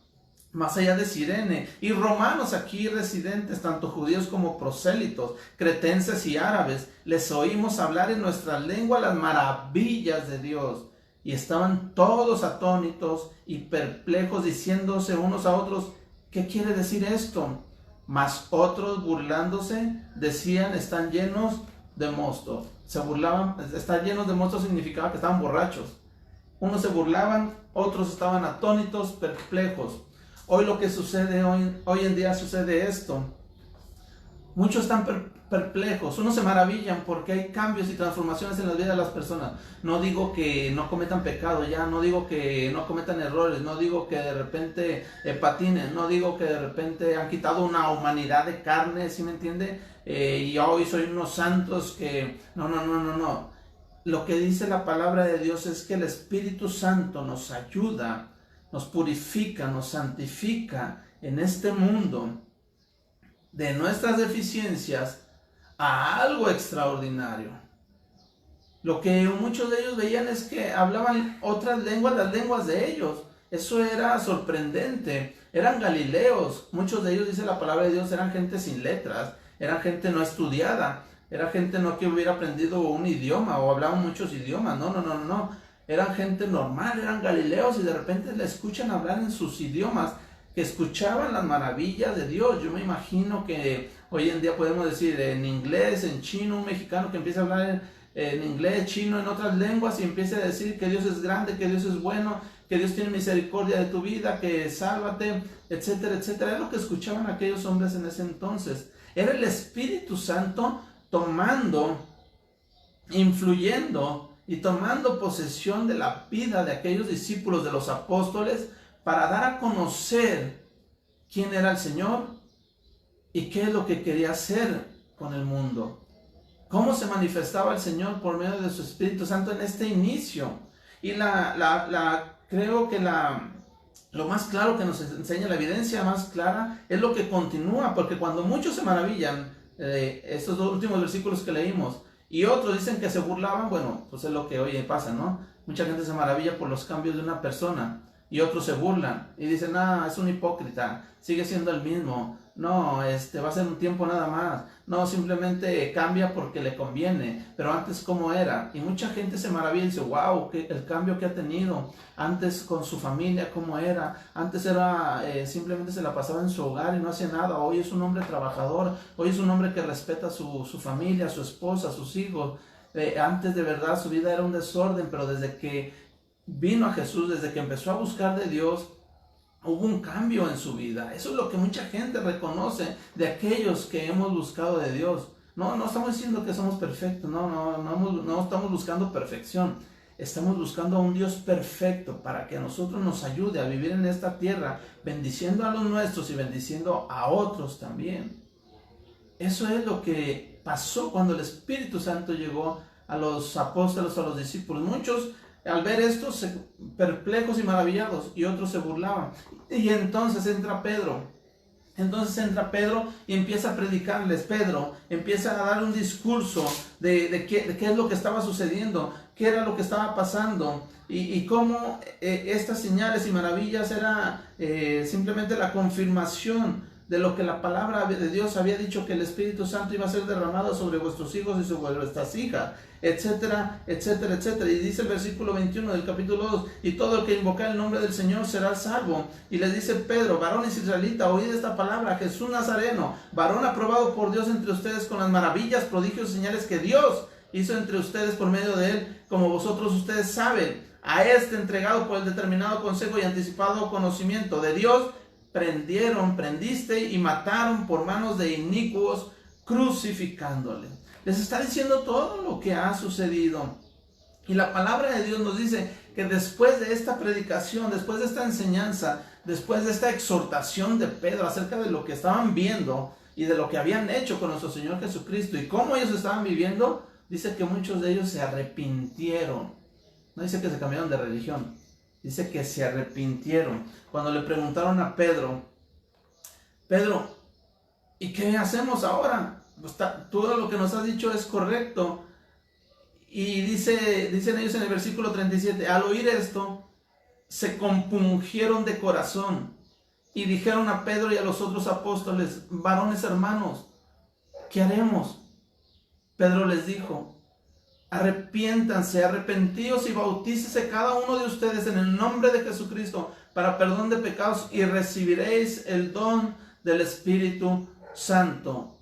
más allá de Cirene, y romanos aquí residentes, tanto judíos como prosélitos, cretenses y árabes, les oímos hablar en nuestra lengua las maravillas de Dios. Y estaban todos atónitos y perplejos, diciéndose unos a otros, ¿qué quiere decir esto? Mas otros, burlándose, decían, están llenos de mosto. Se burlaban. Estar llenos de mosto significaba que estaban borrachos. Unos se burlaban, otros estaban atónitos, perplejos. Hoy lo que sucede, hoy en día sucede esto. Muchos están perplejos, unos se maravillan porque hay cambios y transformaciones en la vida de las personas. No digo que no cometan pecado ya, no digo que no cometan errores, no digo que de repente patinen, no digo que de repente han quitado una humanidad de carne, ¿sí me entiende? Y hoy soy unos santos que... No. Lo que dice la palabra de Dios es que el Espíritu Santo nos ayuda, nos purifica, nos santifica en este mundo de nuestras deficiencias a algo extraordinario. Lo que muchos de ellos veían es que hablaban otras lenguas, las lenguas de ellos. Eso era sorprendente. Eran galileos. Muchos de ellos, dice la palabra de Dios, eran gente sin letras, eran gente no estudiada. Era gente no que hubiera aprendido un idioma o hablaban muchos idiomas, no. Eran gente normal, eran galileos y de repente le escuchan hablar en sus idiomas, que escuchaban las maravillas de Dios. Yo me imagino que hoy en día podemos decir en inglés, en chino, un mexicano que empieza a hablar en inglés, chino, en otras lenguas y empieza a decir que Dios es grande, que Dios es bueno, que Dios tiene misericordia de tu vida, que sálvate, etcétera, etcétera. Es lo que escuchaban aquellos hombres en ese entonces. Era el Espíritu Santo tomando, influyendo y tomando posesión de la vida de aquellos discípulos, de los apóstoles, para dar a conocer quién era el Señor y qué es lo que quería hacer con el mundo. Cómo se manifestaba el Señor por medio de su Espíritu Santo en este inicio. Y creo que lo más claro que nos enseña, la evidencia más clara, es lo que continúa, porque cuando muchos se maravillan, estos dos últimos versículos que leímos, y otros dicen que se burlaban, bueno, pues es lo que hoy pasa, ¿no? Mucha gente se maravilla por los cambios de una persona, y otros se burlan, y dicen, es un hipócrita, sigue siendo el mismo, no, va a ser un tiempo nada más, no, simplemente cambia porque le conviene, pero antes cómo era, y mucha gente se maravilla y dice, wow, el cambio que ha tenido, antes con su familia cómo era, antes era, simplemente se la pasaba en su hogar y no hacía nada, hoy es un hombre trabajador, hoy es un hombre que respeta su familia, su esposa, sus hijos, antes de verdad su vida era un desorden, pero desde que vino a Jesús, desde que empezó a buscar de Dios, hubo un cambio en su vida. Eso es lo que mucha gente reconoce de aquellos que hemos buscado de Dios. No estamos diciendo que somos perfectos, no estamos buscando perfección. Estamos buscando a un Dios perfecto para que a nosotros nos ayude a vivir en esta tierra, bendiciendo a los nuestros y bendiciendo a otros también. Eso es lo que pasó cuando el Espíritu Santo llegó a los apóstoles, a los discípulos. Muchos al ver esto, perplejos y maravillados, y otros se burlaban. Y entonces entra Pedro y empieza a predicarles. Pedro empieza a dar un discurso de qué es lo que estaba sucediendo, qué era lo que estaba pasando, y cómo estas señales y maravillas era simplemente la confirmación de lo que la palabra de Dios había dicho, que el Espíritu Santo iba a ser derramado sobre vuestros hijos y sobre vuestras hijas, etcétera, etcétera, etcétera. Y dice el versículo 21 del capítulo 2, y todo el que invoca el nombre del Señor será salvo. Y les dice Pedro, varones israelitas, oíd esta palabra, Jesús Nazareno, varón aprobado por Dios entre ustedes con las maravillas, prodigios y señales que Dios hizo entre ustedes por medio de él, como vosotros ustedes saben. A este entregado por el determinado consejo y anticipado conocimiento de Dios, prendiste y mataron por manos de inicuos, crucificándole. Les está diciendo todo lo que ha sucedido. Y la palabra de Dios nos dice que después de esta predicación, después de esta enseñanza, después de esta exhortación de Pedro acerca de lo que estaban viendo y de lo que habían hecho con nuestro Señor Jesucristo y cómo ellos estaban viviendo, dice que muchos de ellos se arrepintieron. No dice que se cambiaron de religión, dice que se arrepintieron. Cuando le preguntaron a Pedro, ¿y qué hacemos ahora? Todo lo que nos has dicho es correcto. Y dicen ellos en el versículo 37, al oír esto, se compungieron de corazón y dijeron a Pedro y a los otros apóstoles, varones hermanos, ¿qué haremos? Pedro les dijo, arrepiéntanse, arrepentíos y bautícese cada uno de ustedes en el nombre de Jesucristo para perdón de pecados y recibiréis el don del Espíritu Santo.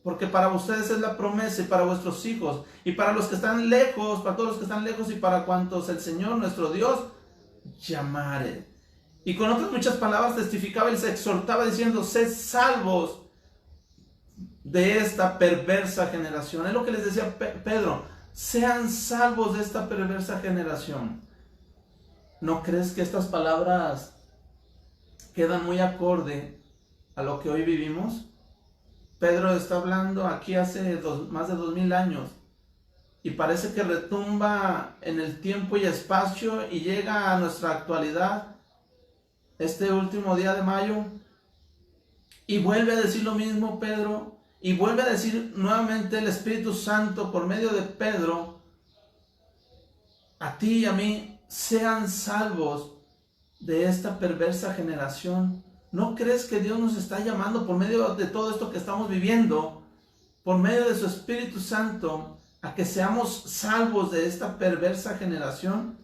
Porque para ustedes es la promesa y para vuestros hijos y para los que están lejos, para todos los que están lejos y para cuantos el Señor nuestro Dios llamare. Y con otras muchas palabras testificaba y les exhortaba diciendo, sed salvos de esta perversa generación. Es lo que les decía Pedro, sean salvos de esta perversa generación. ¿No crees que estas palabras quedan muy acorde a lo que hoy vivimos? Pedro está hablando aquí hace más de 2000 años y parece que retumba en el tiempo y espacio y llega a nuestra actualidad, este último día de mayo, y vuelve a decir lo mismo Pedro, y vuelve a decir nuevamente el Espíritu Santo por medio de Pedro, a ti y a mí, sean salvos de esta perversa generación. ¿No crees que Dios nos está llamando por medio de todo esto que estamos viviendo por medio de su Espíritu Santo, a que seamos salvos de esta perversa generación?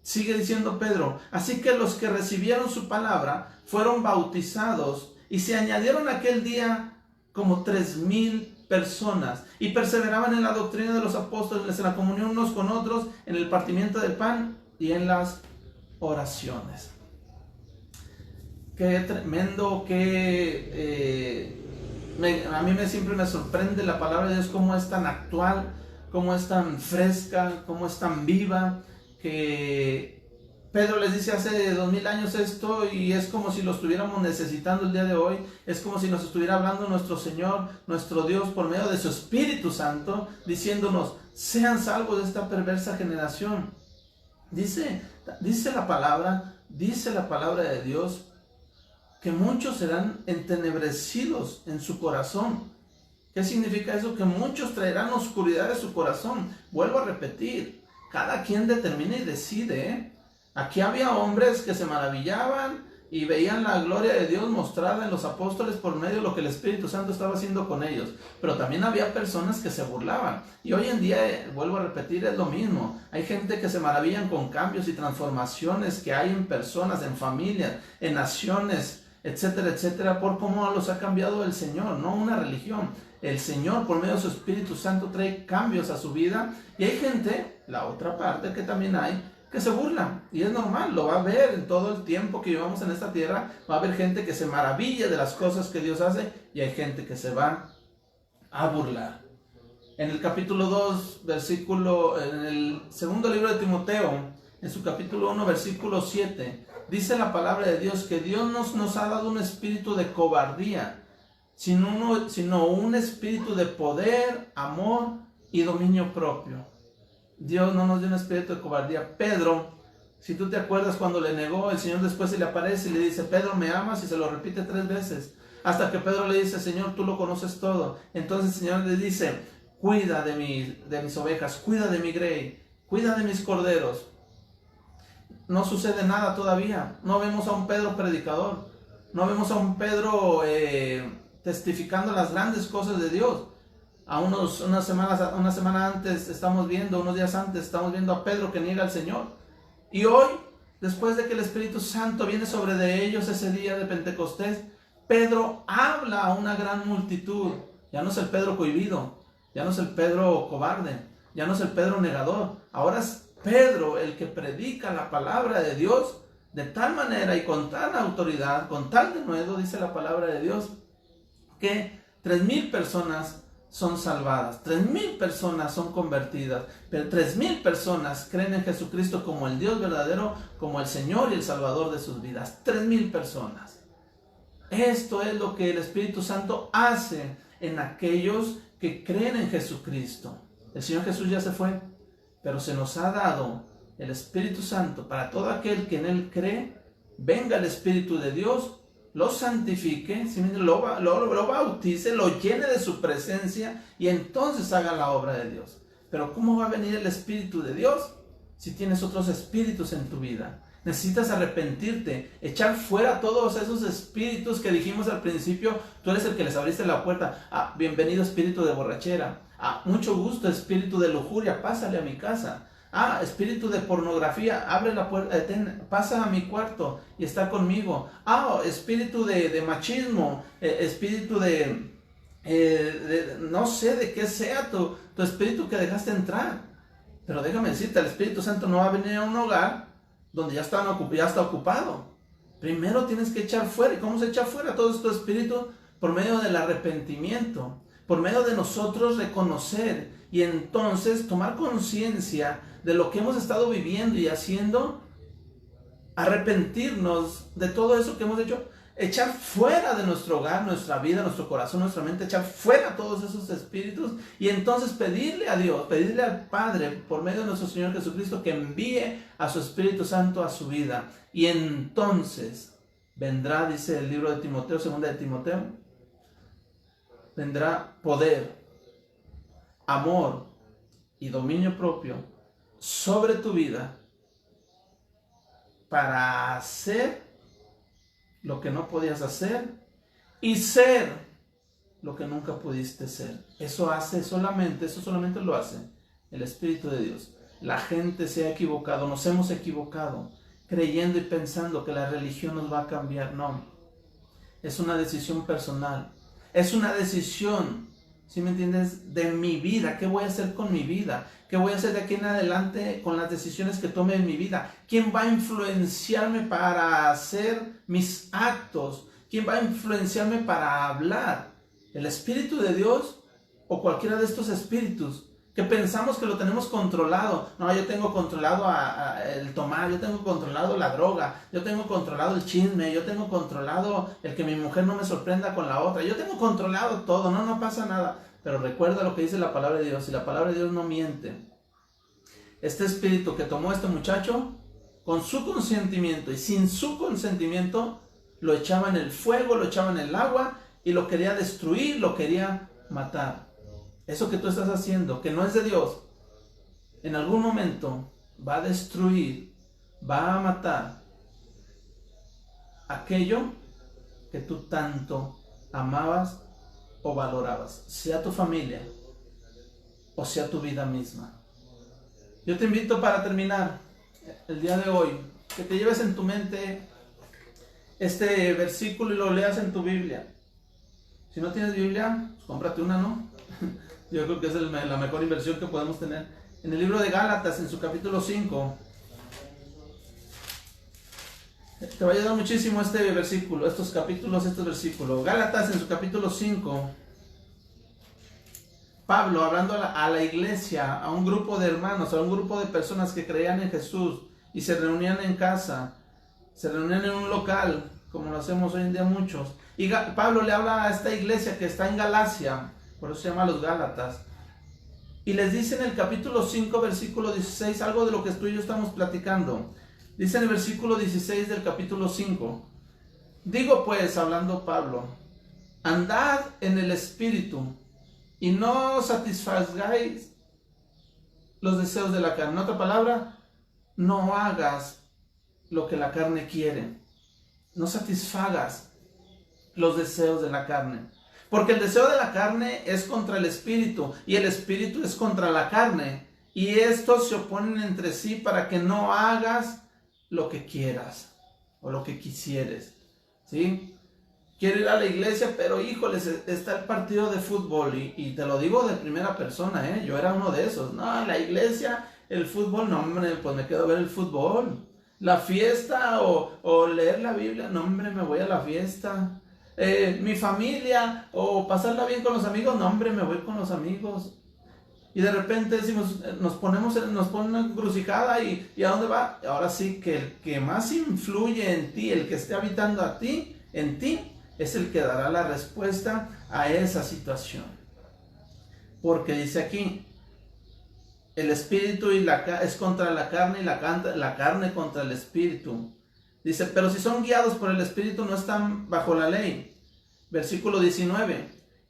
Sigue diciendo Pedro, así que los que recibieron su palabra fueron bautizados y se añadieron aquel día como 3,000 personas y perseveraban en la doctrina de los apóstoles, en la comunión unos con otros, en el partimiento del pan y en las oraciones. Qué tremendo, a mí siempre me sorprende la palabra de Dios, cómo es tan actual, cómo es tan fresca, cómo es tan viva, que Pedro les dice hace 2000 años esto y es como si lo estuviéramos necesitando el día de hoy. Es como si nos estuviera hablando nuestro Señor, nuestro Dios, por medio de su Espíritu Santo, diciéndonos, sean salvos de esta perversa generación. Dice la palabra de Dios, que muchos serán entenebrecidos en su corazón. ¿Qué significa eso? Que muchos traerán oscuridad de su corazón. Vuelvo a repetir, cada quien determina y decide, ¿eh? Aquí había hombres que se maravillaban y veían la gloria de Dios mostrada en los apóstoles por medio de lo que el Espíritu Santo estaba haciendo con ellos. Pero también había personas que se burlaban. Y hoy en día, vuelvo a repetir, es lo mismo. Hay gente que se maravillan con cambios y transformaciones que hay en personas, en familias, en naciones, etcétera, etcétera, por cómo los ha cambiado el Señor, no una religión. El Señor, por medio de su Espíritu Santo, trae cambios a su vida. Y hay gente, la otra parte que también hay, que se burla, y es normal, lo va a ver en todo el tiempo que llevamos en esta tierra. Va a haber gente que se maravilla de las cosas que Dios hace, y hay gente que se va a burlar. En el capítulo 2, en el segundo libro de Timoteo, en su capítulo 1, versículo 7, dice la palabra de Dios que Dios nos ha dado un espíritu de cobardía, sino un espíritu de poder, amor y dominio propio. Dios no nos dio un espíritu de cobardía. Pedro, si tú te acuerdas, cuando le negó, el Señor después se le aparece y le dice, Pedro, ¿me amas? Y se lo repite 3 veces, hasta que Pedro le dice, Señor, tú lo conoces todo. Entonces el Señor le dice, cuida de mis ovejas, cuida de mi grey, cuida de mis corderos. No sucede nada todavía. No vemos a un Pedro predicador, no vemos a un Pedro testificando las grandes cosas de Dios. Una semana antes unos días antes, estamos viendo a Pedro que niega al Señor. Y hoy, después de que el Espíritu Santo viene sobre de ellos ese día de Pentecostés, Pedro habla a una gran multitud. Ya no es el Pedro cohibido, ya no es el Pedro cobarde, ya no es el Pedro negador. Ahora es Pedro el que predica la palabra de Dios de tal manera y con tal autoridad, con tal denuedo, dice la palabra de Dios, que 3,000 personas son salvadas, 3,000 personas son convertidas, pero 3,000 personas creen en Jesucristo como el Dios verdadero, como el Señor y el Salvador de sus vidas. 3,000 personas. Esto es lo que el Espíritu Santo hace en aquellos que creen en Jesucristo. El Señor Jesús ya se fue, pero se nos ha dado el Espíritu Santo para todo aquel que en Él cree. Venga el Espíritu de Dios, lo santifique, lo bautice, lo llene de su presencia y entonces haga la obra de Dios. Pero ¿cómo va a venir el Espíritu de Dios si tienes otros espíritus en tu vida? Necesitas arrepentirte, echar fuera todos esos espíritus que dijimos al principio. Tú eres el que les abriste la puerta. Bienvenido espíritu de borrachera. Mucho gusto espíritu de lujuria, pásale a mi casa. Espíritu de pornografía, abre la puerta, pasa a mi cuarto y está conmigo. Espíritu de machismo, espíritu de no sé de qué sea tu espíritu que dejaste entrar. Pero déjame decirte, el Espíritu Santo no va a venir a un hogar donde ya está ocupado. Primero tienes que echar fuera. ¿Y cómo se echa fuera todo este espíritu? Por medio del arrepentimiento, por medio de nosotros reconocer y entonces tomar conciencia de lo que hemos estado viviendo y haciendo, arrepentirnos de todo eso que hemos hecho, echar fuera de nuestro hogar, nuestra vida, nuestro corazón, nuestra mente, echar fuera todos esos espíritus y entonces pedirle a Dios, pedirle al Padre, por medio de nuestro Señor Jesucristo, que envíe a su Espíritu Santo a su vida. Y entonces vendrá, dice el libro de Timoteo, 2 de Timoteo, vendrá poder, amor y dominio propio sobre tu vida para hacer lo que no podías hacer y ser lo que nunca pudiste ser. Eso solamente lo hace el Espíritu de Dios. La gente se ha equivocado, nos hemos equivocado, creyendo y pensando que la religión nos va a cambiar. No, es una decisión personal, es una decisión, ¿sí me entiendes?, de mi vida. ¿Qué voy a hacer con mi vida? ¿Qué voy a hacer de aquí en adelante con las decisiones que tome en mi vida? ¿Quién va a influenciarme para hacer mis actos? ¿Quién va a influenciarme para hablar? ¿El Espíritu de Dios o cualquiera de estos espíritus que pensamos que lo tenemos controlado? No, yo tengo controlado el tomar, yo tengo controlado la droga, yo tengo controlado el chisme, yo tengo controlado el que mi mujer no me sorprenda con la otra, yo tengo controlado todo, no pasa nada. Pero recuerda lo que dice la palabra de Dios, y la palabra de Dios no miente. Este espíritu que tomó este muchacho, con su consentimiento y sin su consentimiento, lo echaba en el fuego, lo echaba en el agua y lo quería destruir, lo quería matar. Eso que tú estás haciendo, que no es de Dios, en algún momento va a destruir, va a matar aquello que tú tanto amabas o valorabas, sea tu familia o sea tu vida misma. Yo te invito, para terminar el día de hoy, que te lleves en tu mente este versículo y lo leas en tu Biblia. Si no tienes Biblia, pues cómprate una, ¿no? Yo creo que es la mejor inversión que podemos tener. En el libro de Gálatas, en su capítulo 5, te va a ayudar muchísimo este versículo, estos versículos. Gálatas, en su capítulo 5, Pablo, hablando a la iglesia, a un grupo de hermanos, a un grupo de personas que creían en Jesús y se reunían en casa, se reunían en un local, como lo hacemos hoy en día muchos. Y Pablo le habla a esta iglesia que está en Galacia, por eso se llama los Gálatas. Y les dice en el capítulo 5, versículo 16, algo de lo que tú y yo estamos platicando. Dice en el versículo 16 del capítulo 5, digo pues, hablando Pablo, andad en el Espíritu y no satisfagáis los deseos de la carne. En otra palabra, no hagas lo que la carne quiere. No satisfagas los deseos de la carne. Porque el deseo de la carne es contra el Espíritu y el Espíritu es contra la carne. Y estos se oponen entre sí para que no hagas lo que quieras o lo que quisieres. ¿Sí? Quiero ir a la iglesia, pero híjoles, está el partido de fútbol. Y te lo digo de primera persona, ¿eh? Yo era uno de esos. No, la iglesia, el fútbol, no hombre, pues me quedo a ver el fútbol. La fiesta o leer la Biblia, no hombre, me voy a la fiesta. Mi familia o pasarla bien con los amigos, no hombre, me voy con los amigos. Y de repente decimos, nos ponen una encrucijada y ¿a dónde va? Ahora sí que el que más influye en ti, el que esté habitando en ti, es el que dará la respuesta a esa situación. Porque dice aquí, el espíritu es contra la carne y la carne contra el espíritu. Dice, pero si son guiados por el espíritu no están bajo la ley. Versículo 19.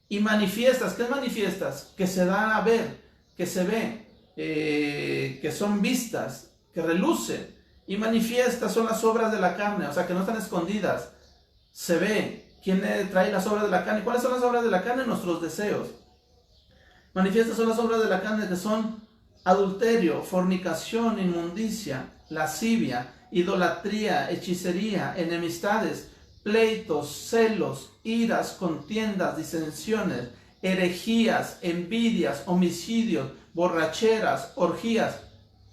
Y manifiestas, ¿qué es manifiestas? Que se da a ver, que se ve, que son vistas, que reluce. Y manifiestas son las obras de la carne, o sea que no están escondidas. Se ve. ¿Quién trae las obras de la carne? ¿Cuáles son las obras de la carne? Nuestros deseos. Manifiestas son las obras de la carne, que son adulterio, fornicación, inmundicia, lascivia, idolatría, hechicería, enemistades, pleitos, celos, iras, contiendas, disensiones, herejías, envidias, homicidios, borracheras, orgías.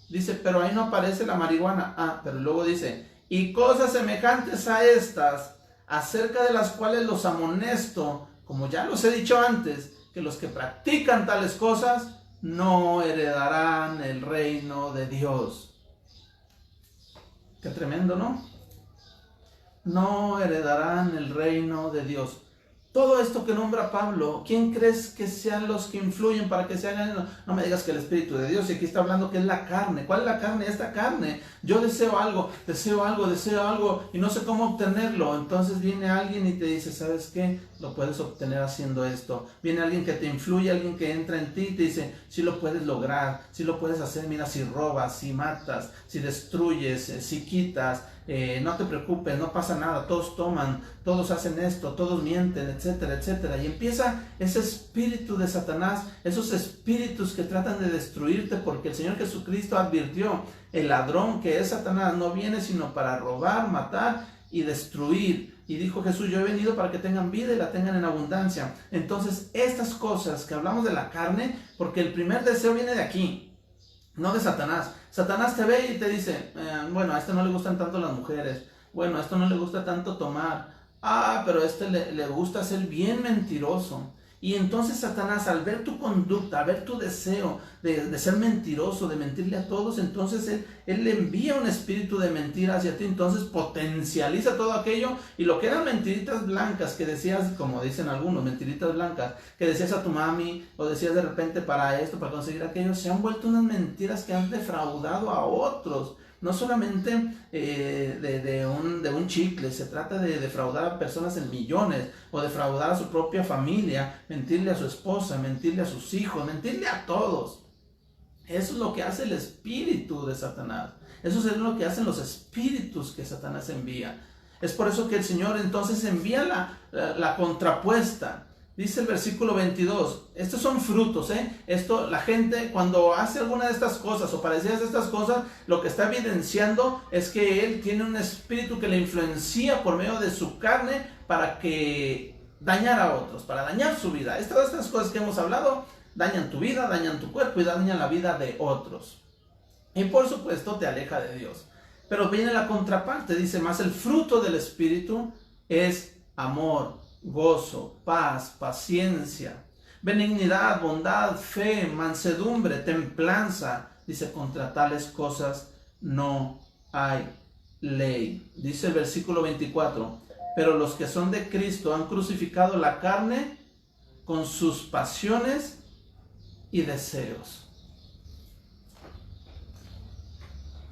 Dice, pero ahí no aparece la marihuana. Pero luego dice, y cosas semejantes a estas, acerca de las cuales los amonesto, como ya los he dicho antes, que los que practican tales cosas no heredarán el reino de Dios. Qué tremendo, ¿no? No heredarán el reino de Dios. Todo esto que nombra Pablo, ¿quién crees que sean los que influyen para que se hagan? No me digas que el Espíritu de Dios, y aquí está hablando que es la carne. ¿Cuál es la carne? Esta carne. Yo deseo algo, y no sé cómo obtenerlo. Entonces viene alguien y te dice, ¿sabes qué? Lo puedes obtener haciendo esto. Viene alguien que te influye, alguien que entra en ti y te dice, sí lo puedes lograr, sí lo puedes hacer. Mira, si robas, si matas, si destruyes, si quitas, no te preocupes, no pasa nada, todos toman, todos hacen esto, todos mienten, etcétera, etcétera. Y empieza ese espíritu de Satanás, esos espíritus que tratan de destruirte, porque el Señor Jesucristo advirtió, el ladrón que es Satanás no viene sino para robar, matar y destruir. Y dijo Jesús, yo he venido para que tengan vida y la tengan en abundancia. Entonces, estas cosas que hablamos de la carne, porque el primer deseo viene de aquí, no de Satanás. Satanás te ve y te dice, bueno, a este no le gustan tanto las mujeres, bueno, a esto no le gusta tanto tomar, pero a este le gusta ser bien mentiroso. Y entonces Satanás, al ver tu conducta, al ver tu deseo de ser mentiroso, de mentirle a todos, entonces él le envía un espíritu de mentira hacia ti, entonces potencializa todo aquello, y lo que eran mentiritas blancas que decías, como dicen algunos, mentiritas blancas, que decías a tu mami, o decías de repente para esto, para conseguir aquello, se han vuelto unas mentiras que han defraudado a otros. No solamente de un chicle, se trata de defraudar a personas en millones, o defraudar a su propia familia, mentirle a su esposa, mentirle a sus hijos, mentirle a todos. Eso es lo que hace el espíritu de Satanás. Eso es lo que hacen los espíritus que Satanás envía. Es por eso que el Señor entonces envía la contrapuesta. Dice el versículo 22, estos son frutos, Esto, la gente cuando hace alguna de estas cosas o parecidas a estas cosas, lo que está evidenciando es que él tiene un espíritu que le influencia por medio de su carne para que dañar a otros, para dañar su vida. Todas estas cosas que hemos hablado dañan tu vida, dañan tu cuerpo y dañan la vida de otros. Y por supuesto te aleja de Dios. Pero viene la contraparte, dice más, el fruto del espíritu es amor, gozo, paz, paciencia, benignidad, bondad, fe, mansedumbre, templanza. Dice, contra tales cosas no hay ley. Dice el versículo 24, pero los que son de Cristo han crucificado la carne con sus pasiones y deseos.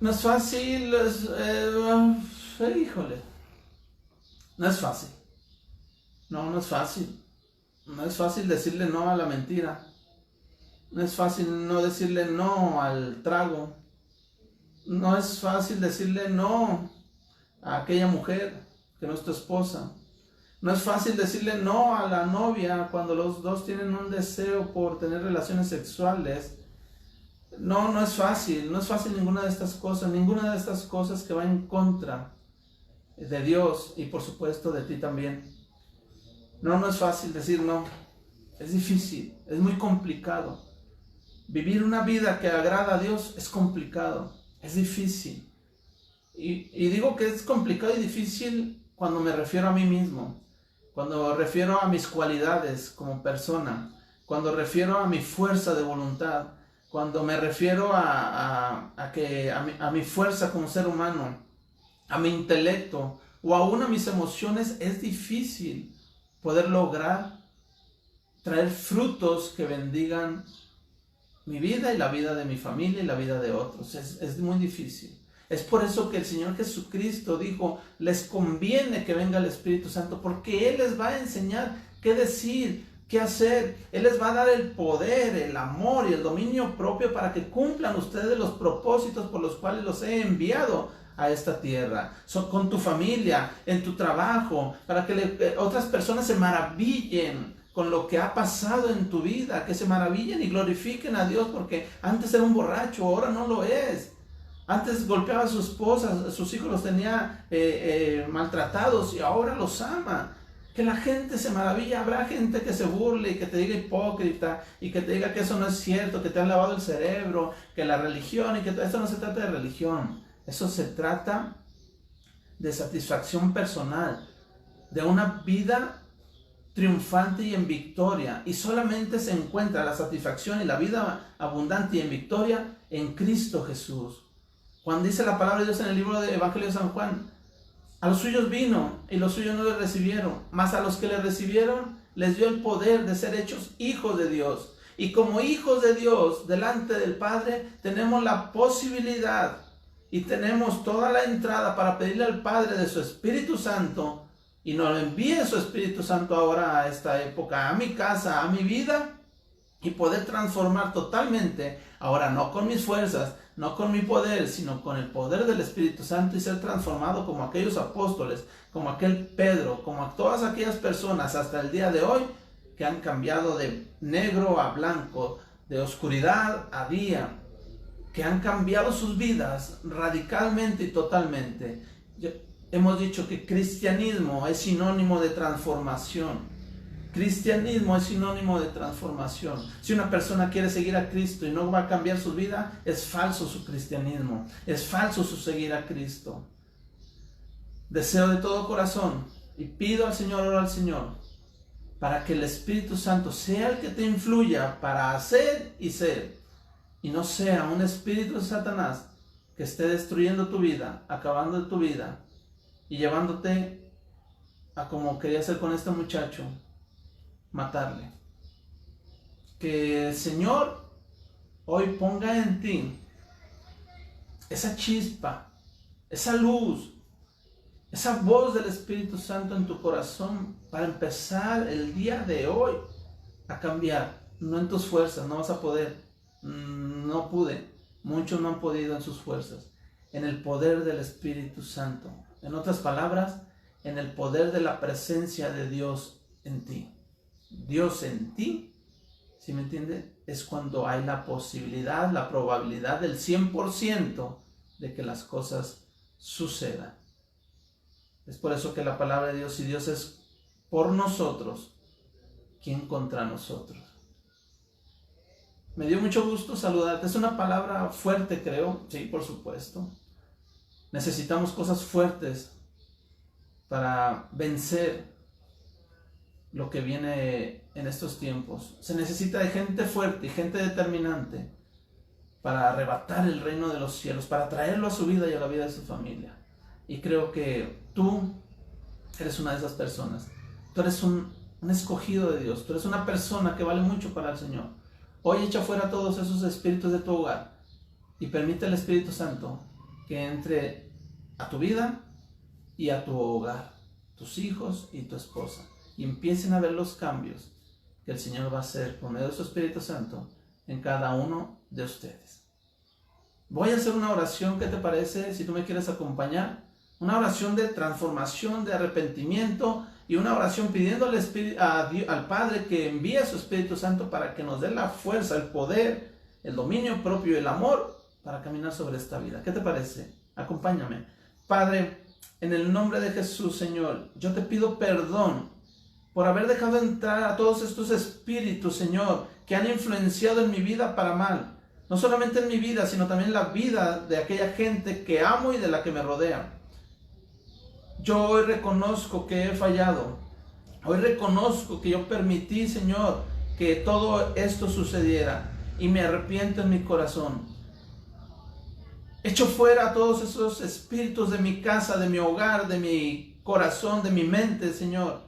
No es fácil, híjole, no es fácil. No es fácil. No es fácil decirle no a la mentira. No es fácil no decirle no al trago. No es fácil decirle no a aquella mujer que no es tu esposa. No es fácil decirle no a la novia cuando los dos tienen un deseo por tener relaciones sexuales. No es fácil. No es fácil ninguna de estas cosas. Ninguna de estas cosas que va en contra de Dios y por supuesto de ti también. No es fácil decir no, es difícil, es muy complicado. Vivir una vida que agrada a Dios es complicado, es difícil. Y digo que es complicado y difícil cuando me refiero a mí mismo, cuando refiero a mis cualidades como persona, cuando refiero a mi fuerza de voluntad, cuando me refiero a mi fuerza como ser humano, a mi intelecto o aún a mis emociones. Es difícil poder lograr traer frutos que bendigan mi vida y la vida de mi familia y la vida de otros. Es muy difícil. Es por eso que el Señor Jesucristo dijo, les conviene que venga el Espíritu Santo, porque Él les va a enseñar qué decir, qué hacer. Él les va a dar el poder, el amor y el dominio propio para que cumplan ustedes los propósitos por los cuales los he enviado a esta tierra, con tu familia, en tu trabajo, para que otras personas se maravillen con lo que ha pasado en tu vida, que se maravillen y glorifiquen a Dios, porque antes era un borracho, ahora no lo es. Antes golpeaba a su esposa, a sus hijos los tenía maltratados y ahora los ama. Que la gente se maravilla. Habrá gente que se burle y que te diga hipócrita y que te diga que eso no es cierto, que te han lavado el cerebro, que la religión, y que esto no se trata de religión. Eso se trata de satisfacción personal, de una vida triunfante y en victoria. Y solamente se encuentra la satisfacción y la vida abundante y en victoria en Cristo Jesús. Cuando dice la palabra de Dios en el libro del Evangelio de San Juan, a los suyos vino y los suyos no le recibieron, mas a los que le recibieron les dio el poder de ser hechos hijos de Dios. Y como hijos de Dios delante del Padre tenemos la posibilidad y tenemos toda la entrada para pedirle al Padre de su Espíritu Santo, y nos envíe su Espíritu Santo ahora a esta época, a mi casa, a mi vida, y poder transformar totalmente, ahora no con mis fuerzas, no con mi poder, sino con el poder del Espíritu Santo y ser transformado como aquellos apóstoles, como aquel Pedro, como a todas aquellas personas hasta el día de hoy que han cambiado de negro a blanco, de oscuridad a día, que han cambiado sus vidas radicalmente y totalmente. Hemos dicho que cristianismo es sinónimo de transformación. Cristianismo es sinónimo de transformación. Si una persona quiere seguir a Cristo y no va a cambiar su vida, es falso su cristianismo, es falso su seguir a Cristo. Deseo de todo corazón y pido al Señor, oro al Señor, para que el Espíritu Santo sea el que te influya para hacer y ser, y no sea un espíritu de Satanás que esté destruyendo tu vida, acabando de tu vida y llevándote a como quería hacer con este muchacho, matarle. Que el Señor hoy ponga en ti esa chispa, esa luz, esa voz del Espíritu Santo en tu corazón para empezar el día de hoy a cambiar. No en tus fuerzas, no vas a poder, no pude, muchos no han podido en sus fuerzas, en el poder del Espíritu Santo. En otras palabras, en el poder de la presencia de Dios en ti. Dios en ti, ¿sí me entiende? Es cuando hay la posibilidad, la probabilidad del 100% de que las cosas sucedan. Es por eso que la palabra de Dios, si Dios es por nosotros, ¿quién contra nosotros? Me dio mucho gusto saludarte. Es una palabra fuerte, creo. Sí, por supuesto. Necesitamos cosas fuertes para vencer lo que viene en estos tiempos. Se necesita de gente fuerte y gente determinante para arrebatar el reino de los cielos, para traerlo a su vida y a la vida de su familia. Y creo que tú eres una de esas personas. Tú eres un escogido de Dios. Tú eres una persona que vale mucho para el Señor. Hoy echa fuera todos esos espíritus de tu hogar y permite al Espíritu Santo que entre a tu vida y a tu hogar, tus hijos y tu esposa, y empiecen a ver los cambios que el Señor va a hacer por medio de su Espíritu Santo en cada uno de ustedes. Voy a hacer una oración, ¿qué te parece? Si tú me quieres acompañar, una oración de transformación, de arrepentimiento, y una oración pidiéndole al Padre que envíe a su Espíritu Santo para que nos dé la fuerza, el poder, el dominio propio y el amor para caminar sobre esta vida. ¿Qué te parece? Acompáñame. Padre, en el nombre de Jesús, Señor, yo te pido perdón por haber dejado entrar a todos estos espíritus, Señor, que han influenciado en mi vida para mal. No solamente en mi vida, sino también en la vida de aquella gente que amo y de la que me rodea. Yo hoy reconozco que he fallado. Hoy reconozco que yo permití, Señor, que todo esto sucediera, y me arrepiento en mi corazón. Echo fuera todos esos espíritus de mi casa, de mi hogar, de mi corazón, de mi mente, Señor.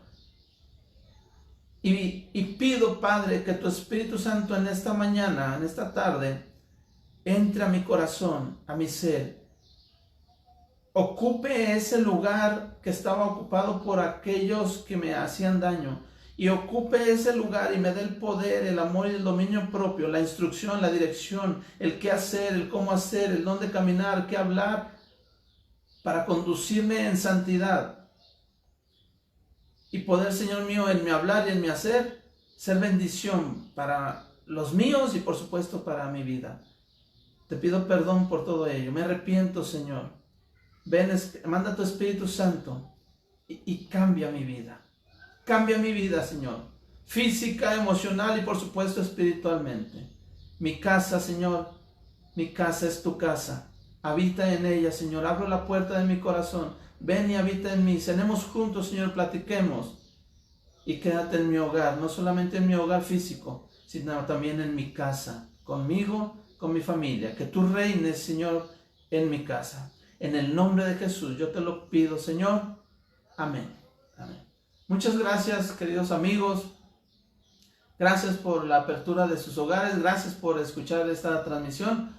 Y pido, Padre, que tu Espíritu Santo en esta mañana, en esta tarde, entre a mi corazón, a mi ser. Ocupe ese lugar que estaba ocupado por aquellos que me hacían daño. Y ocupe ese lugar y me dé el poder, el amor y el dominio propio, la instrucción, la dirección, el qué hacer, el cómo hacer, el dónde caminar, qué hablar, para conducirme en santidad. Y poder, Señor mío, en mi hablar y en mi hacer, ser bendición para los míos y por supuesto para mi vida. Te pido perdón por todo ello. Me arrepiento, Señor. Ven, manda tu Espíritu Santo y cambia mi vida. Cambia mi vida, Señor. Física, emocional y por supuesto espiritualmente. Mi casa, Señor, mi casa es tu casa. Habita en ella, Señor. Abro la puerta de mi corazón. Ven y habita en mí. Cenemos juntos, Señor, platiquemos. Y quédate en mi hogar, no solamente en mi hogar físico, sino también en mi casa, conmigo, con mi familia. Que tú reines, Señor, en mi casa. En el nombre de Jesús, yo te lo pido, Señor. Amén. Amén. Muchas gracias, queridos amigos. Gracias por la apertura de sus hogares. Gracias por escuchar esta transmisión.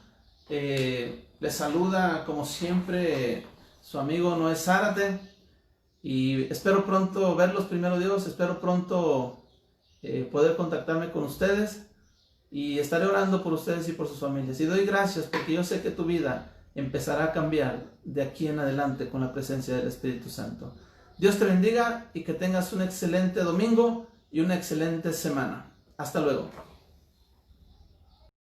Les saluda, como siempre, su amigo Noé Zárate. Y espero pronto verlos, primero Dios. Espero pronto poder contactarme con ustedes. y estaré orando por ustedes y por sus familias. Y doy gracias porque yo sé que tu vida empezará a cambiar de aquí en adelante con la presencia del Espíritu Santo. Dios te bendiga y que tengas un excelente domingo y una excelente semana. Hasta luego.